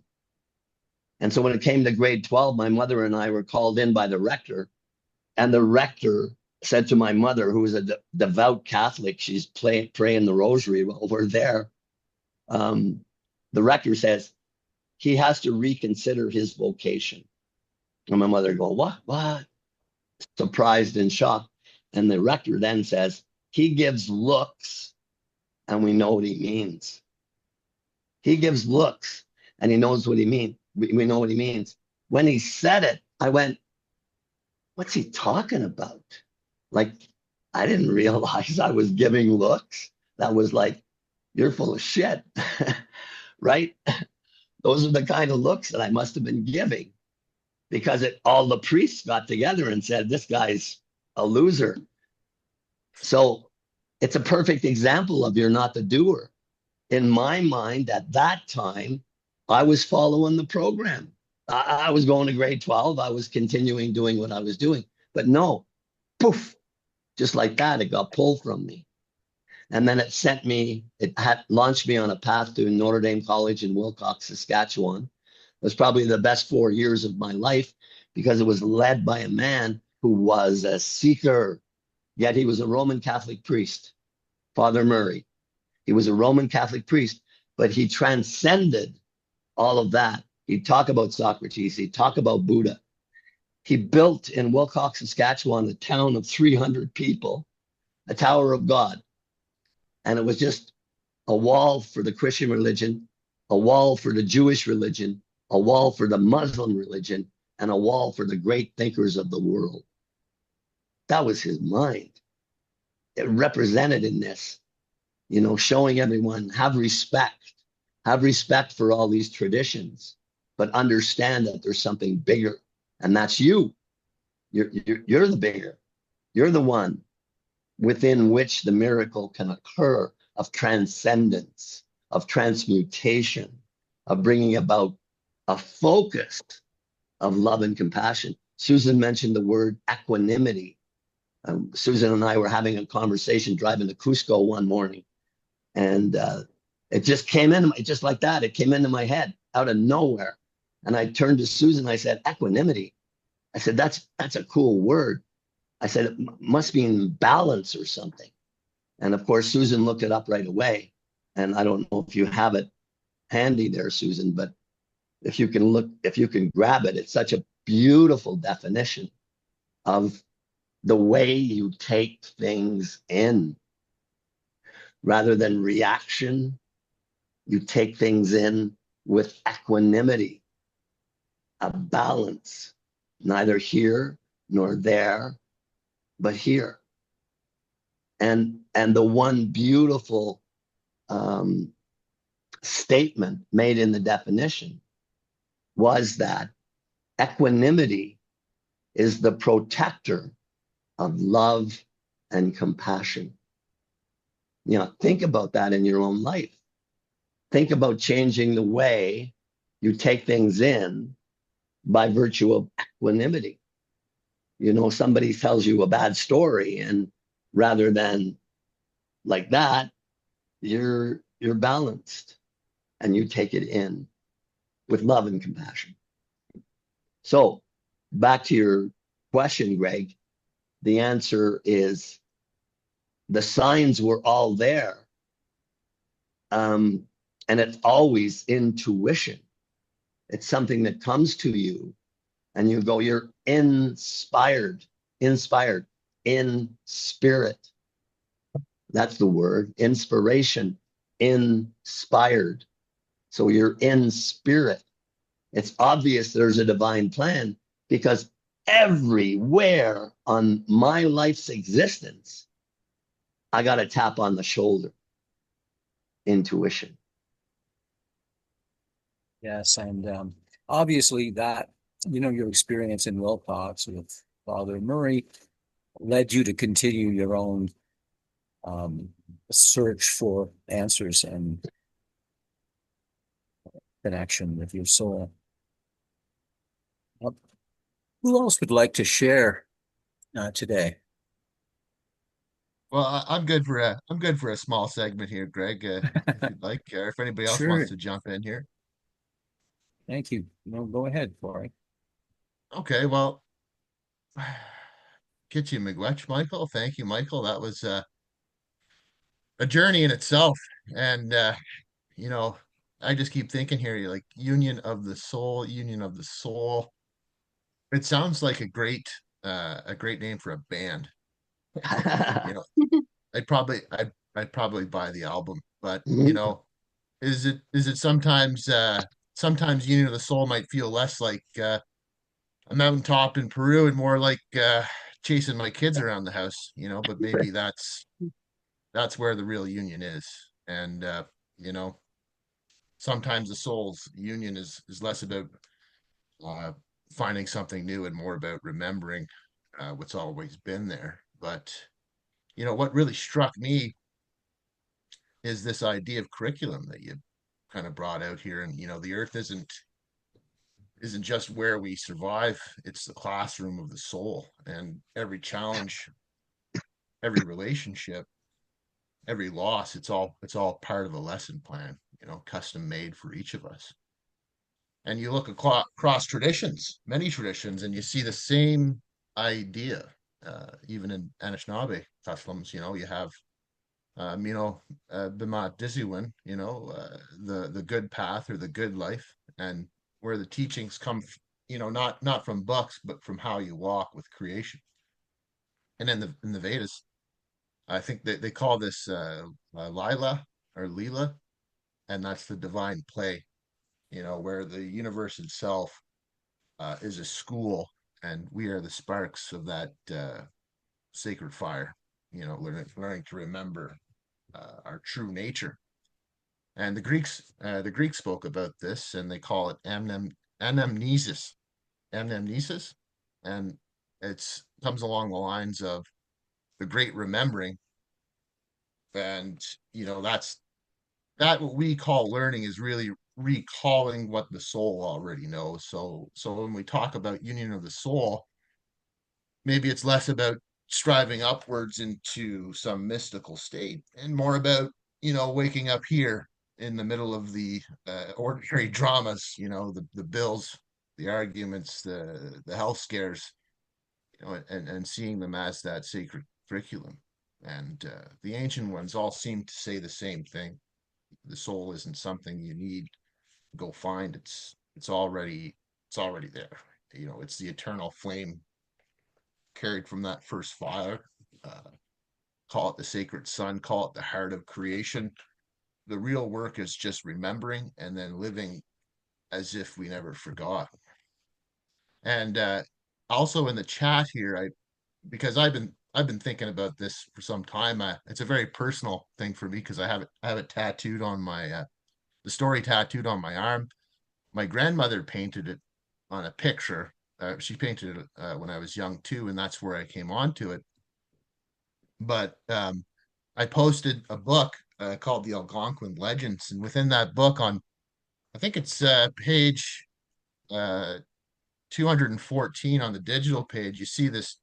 And so when it came to grade 12, my mother and I were called in by the rector. And the rector said to my mother, who was a devout Catholic, she's praying the rosary while we're there. The rector says, he has to reconsider his vocation. And my mother go, what? Surprised and shocked. And the rector then says, he gives looks and we know what he means. He gives looks and he knows what he means. We know what he means. When he said it, I went, what's he talking about? Like, I didn't realize I was giving looks. That was like, you're full of shit. right? Those are the kind of looks that I must have been giving because all the priests got together and said, this guy's a loser. So it's a perfect example of you're not the doer. In my mind, at that time, I was following the program. I was going to grade 12. I was continuing doing what I was doing. But no, poof, just like that, it got pulled from me. And then it had launched me on a path to Notre Dame College in Wilcox, Saskatchewan. It was probably the best 4 years of my life because it was led by a man who was a seeker, yet he was a Roman Catholic priest, Father Murray. He was a Roman Catholic priest, but he transcended all of that. He'd talk about Socrates, he'd talk about Buddha. He built in Wilcox, Saskatchewan, a town of 300 people, a Tower of God. And it was just a wall for the Christian religion, a wall for the Jewish religion, a wall for the Muslim religion, and a wall for the great thinkers of the world. That was his mind. It represented in this, showing everyone, have respect for all these traditions, but understand that there's something bigger, and that's you. You're the bigger. You're the one within which the miracle can occur of transcendence, of transmutation, of bringing about a focus of love and compassion. Susan mentioned the word equanimity. Susan and I were having a conversation driving to Cusco one morning, and it just came in, just like that. It came into my head out of nowhere. And I turned to Susan, I said, equanimity. I said, that's a cool word. I said, it must mean balance or something. And of course, Susan looked it up right away. And I don't know if you have it handy there, Susan, but if you can grab it, it's such a beautiful definition of the way you take things in. Rather than reaction, you take things in with equanimity, a balance, neither here nor there, but here. And the one beautiful statement made in the definition was that equanimity is the protector of love and compassion. Think about that in your own life. Think about changing the way you take things in by virtue of equanimity. Somebody tells you a bad story, and rather than like that, you're balanced and you take it in with love and compassion. So back to your question, Greg, the answer is the signs were all there. And it's always intuition. It's something that comes to you and you go, you're inspired in spirit. That's the word, inspiration, inspired. So you're in spirit. It's obvious there's a divine plan because everywhere on my life's existence, I got a tap on the shoulder. Intuition. Yes, and obviously that, your experience in Wilcox with Father Murray led you to continue your own search for answers and connection with your soul. Who else would like to share today? Well, I'm good for a small segment here, Greg. If you'd like, or if anybody else Sure. wants to jump in here. Thank you. No, go ahead, Corey. Okay, well, get you miigwech, Michael. Thank you, Michael. That was a journey in itself, and I just keep thinking here, like union of the soul, union of the soul. It sounds like a great name for a band. I'd probably buy the album, but is it sometimes Union of the Soul might feel less like a mountaintop in Peru and more like chasing my kids around the house, but maybe that's where the real union is. And sometimes the soul's union is less about uh, finding something new and more about remembering what's always been there. But what really struck me is this idea of curriculum that you kind of brought out here. And the earth isn't just where we survive, it's the classroom of the soul. And every challenge, every relationship, every loss, it's all part of a lesson plan, custom made for each of us. And you look across traditions, many traditions, and you see the same idea. Even in Anishinaabe customs, you have Bima Diziwin, the good path or the good life, and where the teachings come, not from books, but from how you walk with creation. And in the Vedas, I think they call this Lila or Leela, and that's the divine play, where the universe itself is a school, and we are the sparks of that sacred fire, learning to remember our true nature. And the Greeks spoke about this, and they call it anamnesis, anamnesis, and it's comes along the lines of the great remembering. And that what we call learning is really recalling what the soul already knows. So when we talk about union of the soul, maybe it's less about striving upwards into some mystical state and more about waking up here in the middle of the ordinary dramas, the bills, the arguments, the health scares, and seeing them as that sacred curriculum. And the ancient ones all seem to say the same thing: the soul isn't something you need to go find. It's already there. It's the eternal flame carried from that first fire. Uh, Call it the sacred sun, call it the heart of creation. The real work is just remembering and then living as if we never forgot. And also in the chat here, because I've been thinking about this for some time. It's a very personal thing for me because I have it tattooed on my the story tattooed on my arm. My grandmother painted it on a picture. She painted it when I was young too, and that's where I came onto it. But I posted a book called the Algonquin Legends, and within that book, I think it's page 214 on the digital page, you see this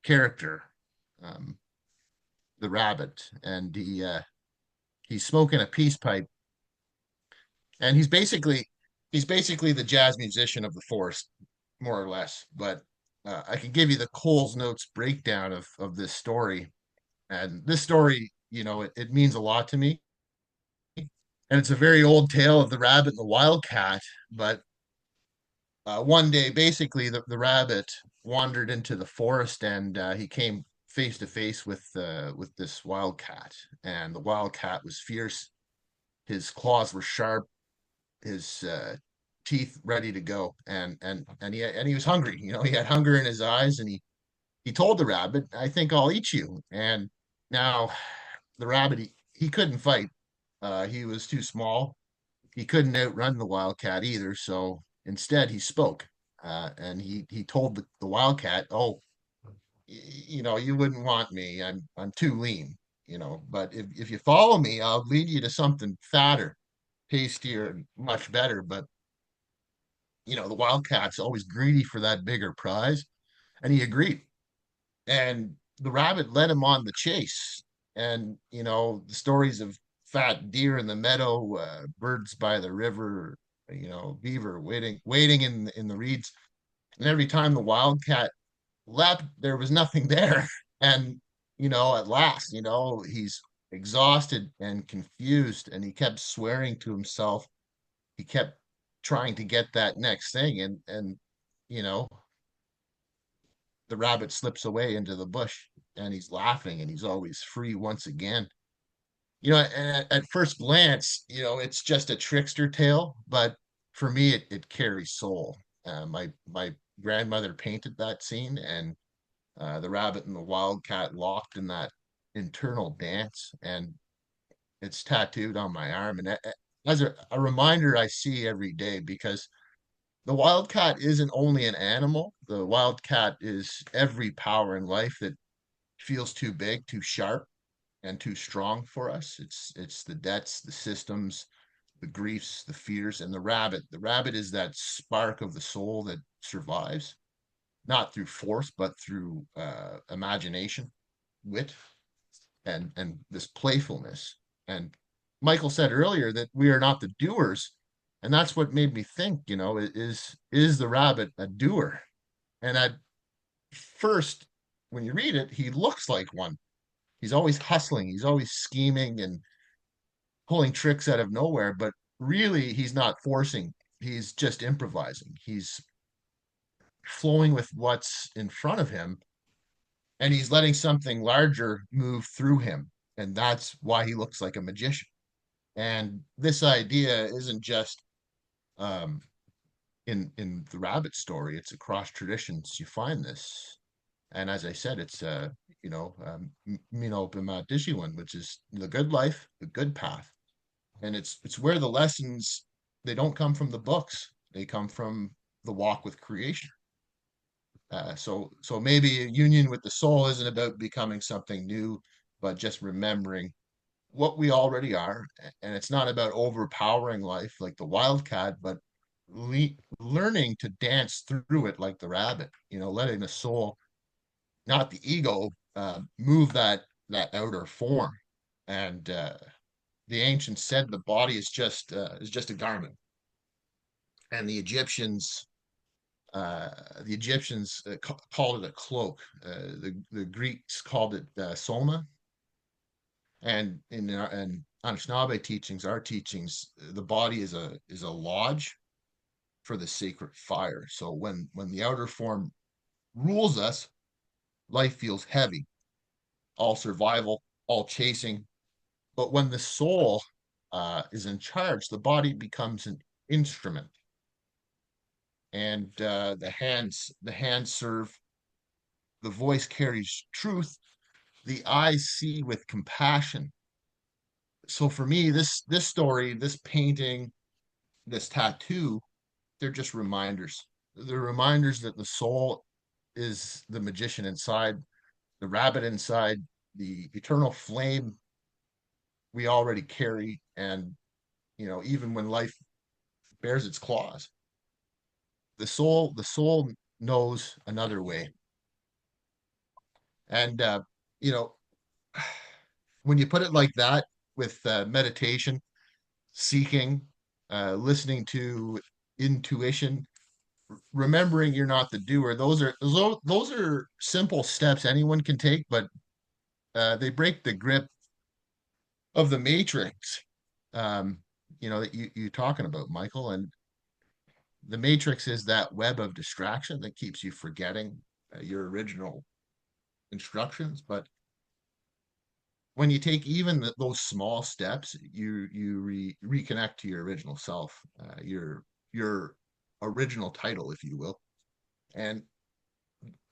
character, um, the rabbit, and he's smoking a peace pipe, and he's basically the jazz musician of the forest, more or less. But I can give you the Coles Notes breakdown of this story, and this story, it means a lot to me. And it's a very old tale of the rabbit and the wildcat. But one day, basically, the rabbit wandered into the forest, and he came face to face with this wildcat. And the wildcat was fierce. His claws were sharp. His teeth ready to go, and he was hungry. He had hunger in his eyes, and he told the rabbit, "I think I'll eat you." And now the rabbit, he couldn't fight. He was too small. He couldn't outrun the wildcat either. So instead, he spoke, and he told the wildcat, "Oh, you wouldn't want me. I'm too lean. But if you follow me, I'll lead you to something fatter, tastier, and much better." But the wildcat's always greedy for that bigger prize, and he agreed. And the rabbit led him on the chase. And the stories of fat deer in the meadow, birds by the river, beaver waiting in the reeds. And every time the wildcat leapt, there was nothing there. And at last, he's exhausted and confused, and he kept swearing to himself. He kept trying to get that next thing, and you know the rabbit slips away into the bush, and he's laughing, and he's always free once again. And at first glance, it's just a trickster tale, but for me, it carries soul. My grandmother painted that scene, and the rabbit and the wildcat locked in that internal dance, and It's tattooed on my arm, and as a reminder I see every day, because the wildcat isn't only an animal. The wildcat is every power in life that feels too big, too sharp, and too strong for us. It's the debts, the systems, the griefs, the fears, and the rabbit. The rabbit is that spark of the soul that survives, not through force, but through imagination, wit, and this playfulness. And Michael said earlier that we are not the doers, and that's what made me think. Is the rabbit a doer? And at first, when you read it, he looks like one. He's always hustling. He's always scheming and pulling tricks out of nowhere. But really, he's not forcing. He's just improvising. He's flowing with what's in front of him, and he's letting something larger move through him. And that's why he looks like a magician. And this idea isn't just um, in the rabbit story; it's across traditions. You find this, and as I said, it's Mino Bima Dishiwan, which is the good life, the good path, and it's where the lessons, they don't come from the books; they come from the walk with creation. So maybe a union with the soul isn't about becoming something new, but just remembering what we already are. And it's not about overpowering life like the wildcat, but learning to dance through it like the rabbit, letting the soul, not the ego, move that outer form. And the ancients said the body is just a garment. And the Egyptians called it a cloak. The Greeks called it soma. And in Anishinaabe teachings, our teachings, the body is a lodge for the sacred fire. So when the outer form rules us, life feels heavy, all survival, all chasing. But when the soul is in charge, the body becomes an instrument, and the hands serve, the voice carries truth, the eyes see with compassion. So for me, this story, this painting, this tattoo, they're just reminders. They're reminders that the soul is the magician inside, the rabbit inside, the eternal flame we already carry. And even when life bears its claws, the soul knows another way. And you know when you put it like that, with meditation, seeking, listening to intuition, remembering you're not the doer, those are simple steps anyone can take, but they break the grip of the matrix, um, that you talking about, Michael. And the matrix is that web of distraction that keeps you forgetting your original instructions. But when you take even those small steps, you reconnect to your original self, your original title, if you will, and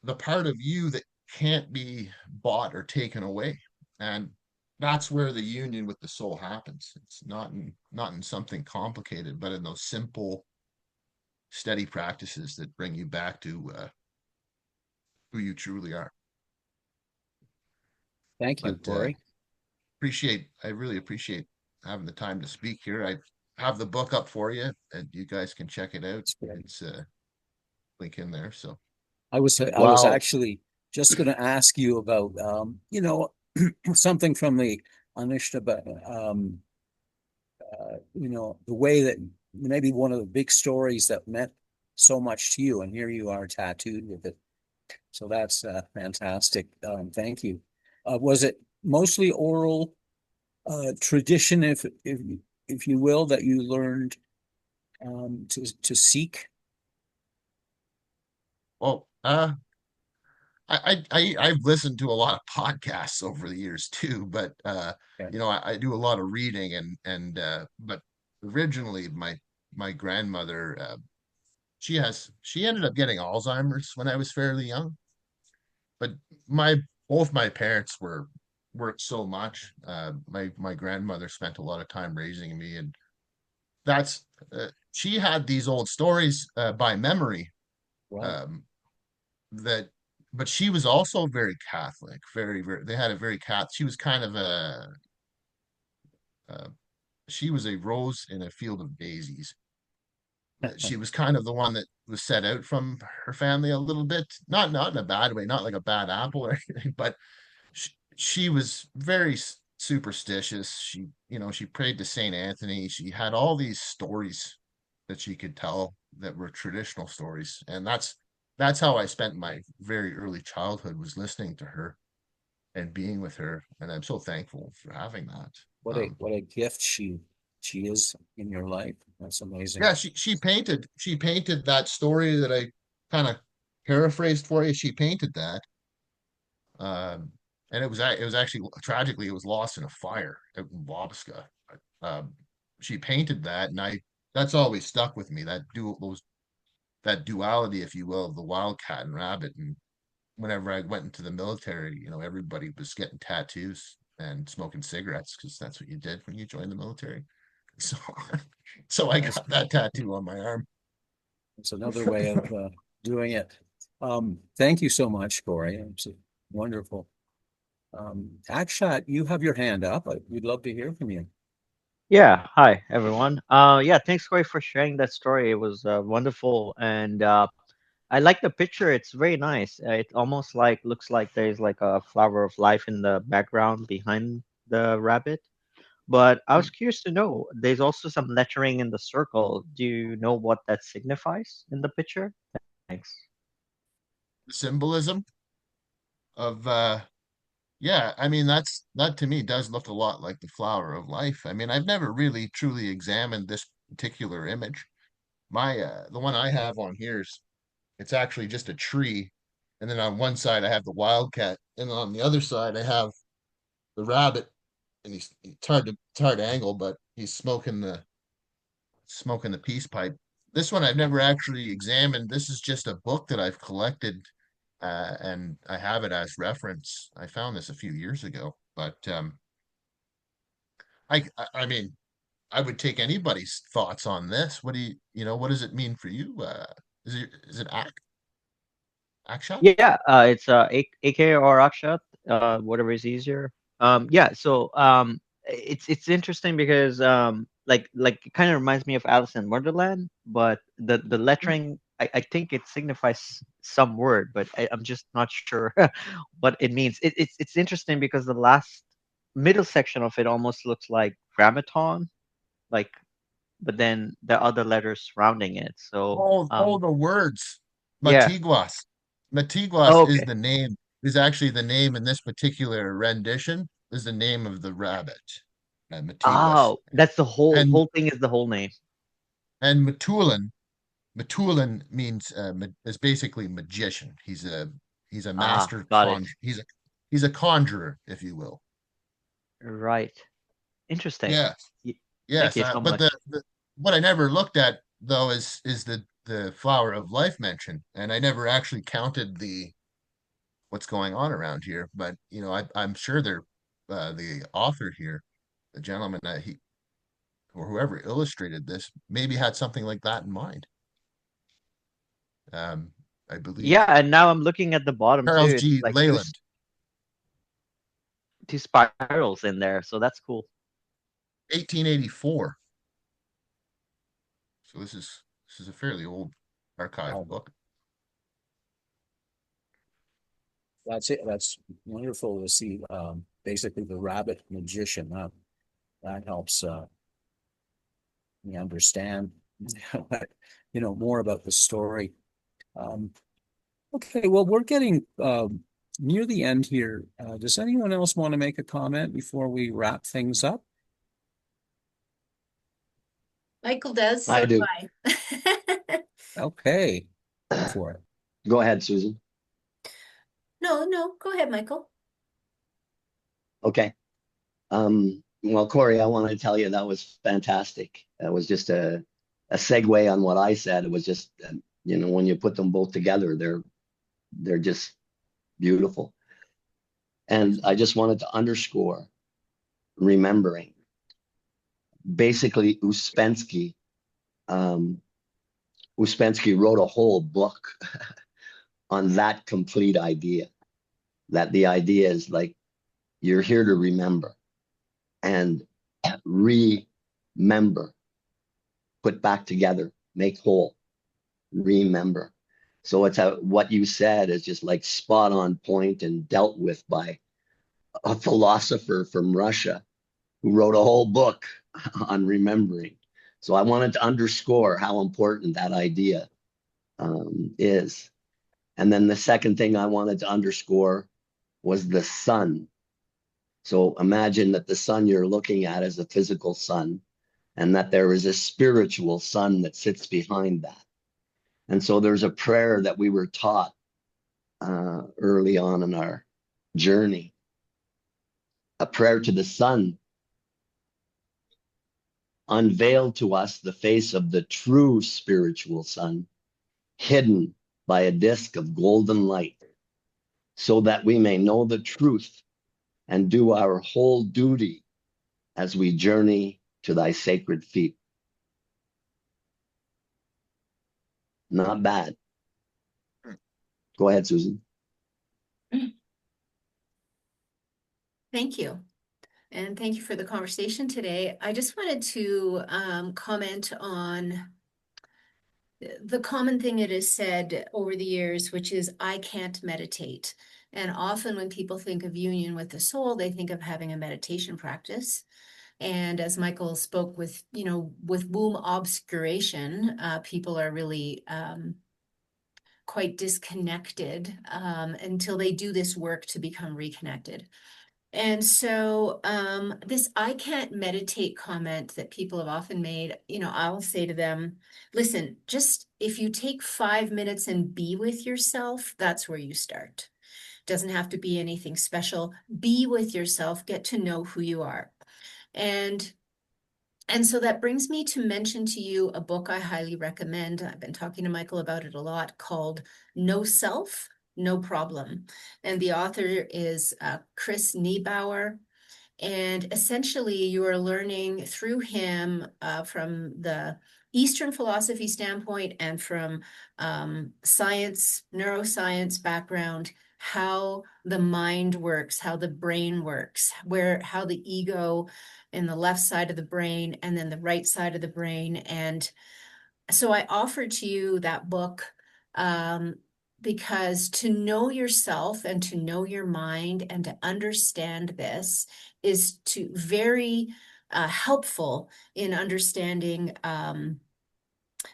the part of you that can't be bought or taken away. And that's where the union with the soul happens. It's not in something complicated, but in those simple, steady practices that bring you back to who you truly are. Thank you, But Corey. I really appreciate having the time to speak here. I have the book up for you, and you guys can check it out. It's link in there. So I was Wow. actually just going to ask you about something from the Anishinaabe, the way that maybe one of the big stories that meant so much to you, and here you are tattooed with it. So that's fantastic. Thank you. Was it mostly oral tradition, if you will, that you learned to seek? Well, I've listened to a lot of podcasts over the years too, but Okay. I do a lot of reading, and but originally my grandmother, she ended up getting Alzheimer's when I was fairly young, but both my parents were worked so much. My grandmother spent a lot of time raising me, and that's she had these old stories by memory. Right. That, but she was also very Catholic. Very. They had a very Catholic. She was kind of uh, she was a rose in a field of daisies. She was kind of the one that was set out from her family a little bit, not in a bad way, not like a bad apple or anything, but she was very superstitious. She prayed to Saint Anthony. She had all these stories that she could tell that were traditional stories, and that's how I spent my very early childhood, was listening to her and being with her, and I'm so thankful for having that. What a gift she is in your life. That's amazing. Yeah, she painted that story that I kind of paraphrased for you. She painted that. And it was actually, tragically, it was lost in a fire out in Wabasca. Um, she painted that, and that's always stuck with me. That duality, if you will, of the wildcat and rabbit. And whenever I went into the military, everybody was getting tattoos and smoking cigarettes, because that's what you did when you joined the military. So, so I got that tattoo on my arm. It's another way of doing it. Thank you so much, Corey. It's wonderful. Akshat, you have your hand up. We'd love to hear from you. Yeah, hi everyone. Yeah, thanks Corey for sharing that story. It was wonderful, and I like the picture. It's very nice. It almost looks like there's like a flower of life in the background behind the rabbit. But I was curious to know, there's also some lettering in the circle. Do you know what that signifies in the picture? Thanks. The symbolism of yeah, I mean, that to me does look a lot like the flower of life. I mean, I've never really truly examined this particular image. The one I have on here it's actually just a tree, and then on one side I have the wildcat, and on the other side I have the rabbit, and it's hard to angle, but he's smoking the peace pipe. This one I've never actually examined. This is just a book that I've collected, and I have it as reference. I found this a few years ago, but I mean, I would take anybody's thoughts on this. What does it mean for you? Is it Akshat? Yeah, it's AK or Akshat, whatever is easier. Yeah, so it's interesting because like it kind of reminds me of Alice in Wonderland, but the lettering, I think it signifies some word, but I'm just not sure what it means. It's interesting because the last middle section of it almost looks like grammaton, like, but then the other letters surrounding it. So All the words. yeah. Matiguas. Oh, Matiguas okay. is actually the name in this particular rendition, is the name of the rabbit. Matiguas. Oh, that's the whole And whole thing is the whole name. and Matulan means is basically magician. He's a Ah, master got it. he's a conjurer, if you will. Right. Interesting. Yes. Y- Thank Yes, you so but much. what I never looked at, though, is the flower of life mention, and I never actually counted what's going on around here. But I'm sure the author here, the gentleman that he or whoever illustrated this, maybe had something like that in mind. Um, I Yeah, believe and now I'm looking at the bottom too. Charles It's G. like Leyland. two spirals in there, so that's cool. 1884. So this is a fairly old archive book. That's it. That's wonderful to see. Basically, the rabbit magician. That helps me understand, more about the story. Okay, well, we're getting near the end here. Does anyone else want to make a comment before we wrap things up? Michael does. I So do. I. Okay, go for it. Go ahead, Susan. No, go ahead, Michael. Okay. Well, Corey, I want to tell you that was fantastic. That was just a segue on what I said. It was just, when you put them both together, they're just beautiful. And I just wanted to underscore remembering. Basically, Ouspensky wrote a whole book on that complete idea. That the idea is like you're here to remember and remember, put back together, make whole, remember. So it's what you said is just like spot on point and dealt with by a philosopher from Russia who wrote a whole book on remembering. So I wanted to underscore how important that idea is. And then the second thing I wanted to underscore was the sun. So imagine that the sun you're looking at is a physical sun, and that there is a spiritual sun that sits behind that. And so there's a prayer that we were taught early on in our journey, a prayer to the sun. Unveil to us the face of the true spiritual sun, hidden by a disk of golden light, so that we may know the truth and do our whole duty as we journey to thy sacred feet. Not bad. Go ahead, Susan. Thank you. And thank you for the conversation today. I just wanted to comment on the common thing it is said over the years, which is, I can't meditate. And often when people think of union with the soul, they think of having a meditation practice. And as Michael spoke with, with womb obscuration, people are really quite disconnected until they do this work to become reconnected. And so this I can't meditate comment that people have often made, I'll say to them, listen, just if you take 5 minutes and be with yourself, that's where you start. Doesn't have to be anything special. Be with yourself, get to know who you are. And so that brings me to mention to you a book I highly recommend. I've been talking to Michael about it a lot, called No Self, No Problem. And the author is Chris Niebauer. And essentially, you are learning through him from the Eastern philosophy standpoint and from science, neuroscience background, how the mind works, how the brain works, how the ego in the left side of the brain and then the right side of the brain. And so I offer to you that book because to know yourself and to know your mind and to understand this is very helpful in understanding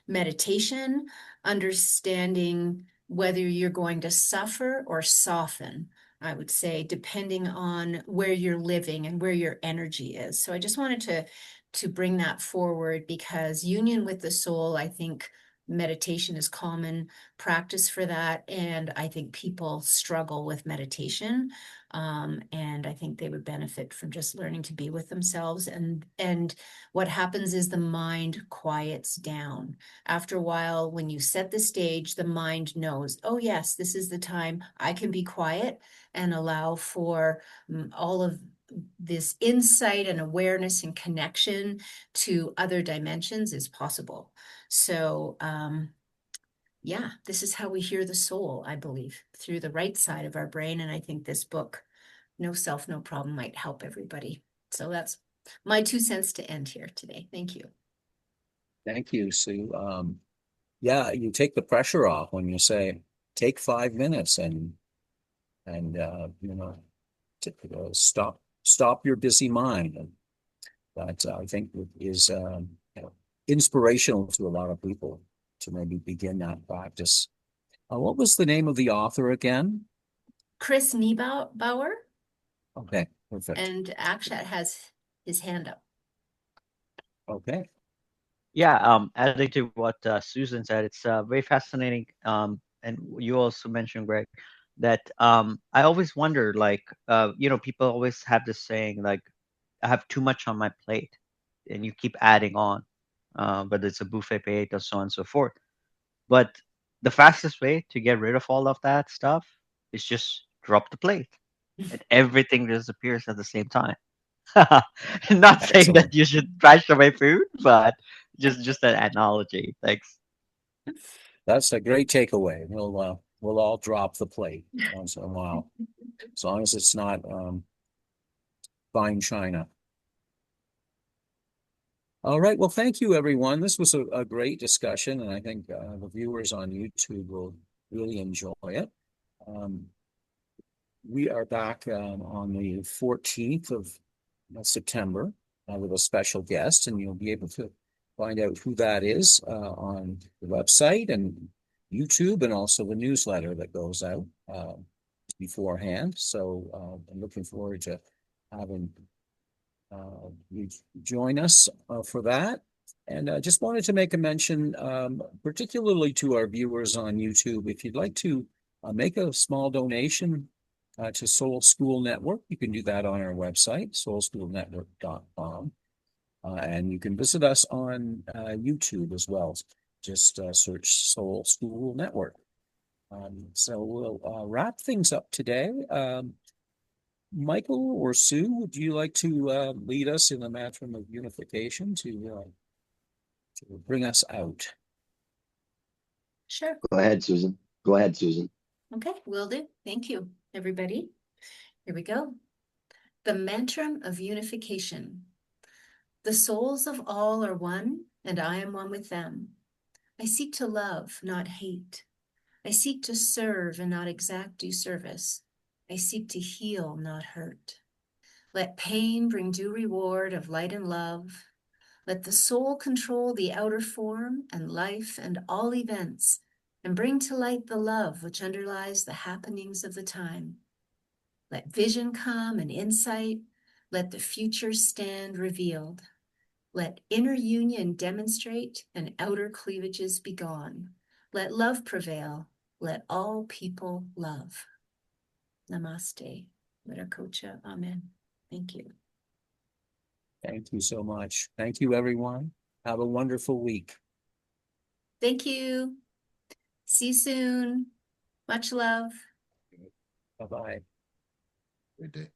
meditation, understanding whether you're going to suffer or soften, I would say, depending on where you're living and where your energy is. So I just wanted to bring that forward because union with the soul, I think meditation is common practice for that. And I think people struggle with meditation. And I think they would benefit from just learning to be with themselves. And what happens is the mind quiets down. After a while, when you set the stage, the mind knows, oh yes, this is the time I can be quiet and allow for all of this insight and awareness and connection to other dimensions is possible. So yeah, this is how we hear the soul, I believe, through the right side of our brain. And I think this book, No Self, No Problem, might help everybody. So that's my 2 cents to end here today. Thank you. Thank you, Sue. Yeah, you take the pressure off when you say, take 5 minutes and stop your busy mind. And that I think is inspirational to a lot of people to maybe begin that practice. What was the name of the author again? Chris Niebauer. Okay, perfect. And Akshat has his hand up. Okay. Yeah, adding to what Susan said, it's very fascinating. And you also mentioned, Greg, that I always wonder, like, people always have this saying, like, I have too much on my plate, and you keep adding on, whether it's a buffet plate or so on and so forth. But the fastest way to get rid of all of that stuff is just drop the plate. and everything disappears at the same time. Not saying Excellent. that you should trash away food, but just an analogy. Thanks. That's a great takeaway. We'll all drop the plate once in a while, as long as it's not fine china. All right. Well, thank you, everyone. This was a great discussion, and I think the viewers on YouTube will really enjoy it. We are back on the 14th of September with a special guest, and you'll be able to find out who that is on the website and YouTube, and also the newsletter that goes out beforehand. So I'm looking forward to having you join us for that. And I just wanted to make a mention, particularly to our viewers on YouTube, if you'd like to make a small donation to Soul School Network, you can do that on our website, soulschoolnetwork.com. And you can visit us on YouTube as well. Just search Soul School Network. So we'll wrap things up today. Michael or Sue, would you like to lead us in the Mantra of Unification to bring us out? Sure. Go ahead, Susan. Go ahead, Susan. Okay, will do. Thank you, everybody. Here we go. The Mantra of Unification. The souls of all are one, and I am one with them. I seek to love, not hate. I seek to serve and not exact due service. I seek to heal, not hurt. Let pain bring due reward of light and love. Let the soul control the outer form and life and all events, and bring to light the love which underlies the happenings of the time. Let vision come and insight. Let the future stand revealed. Let inner union demonstrate and outer cleavages be gone. Let love prevail. Let all people love. Namaste. Viracocha. Amen. Thank you. Thank you so much. Thank you, everyone. Have a wonderful week. Thank you. See you soon. Much love. Bye-bye. Good day.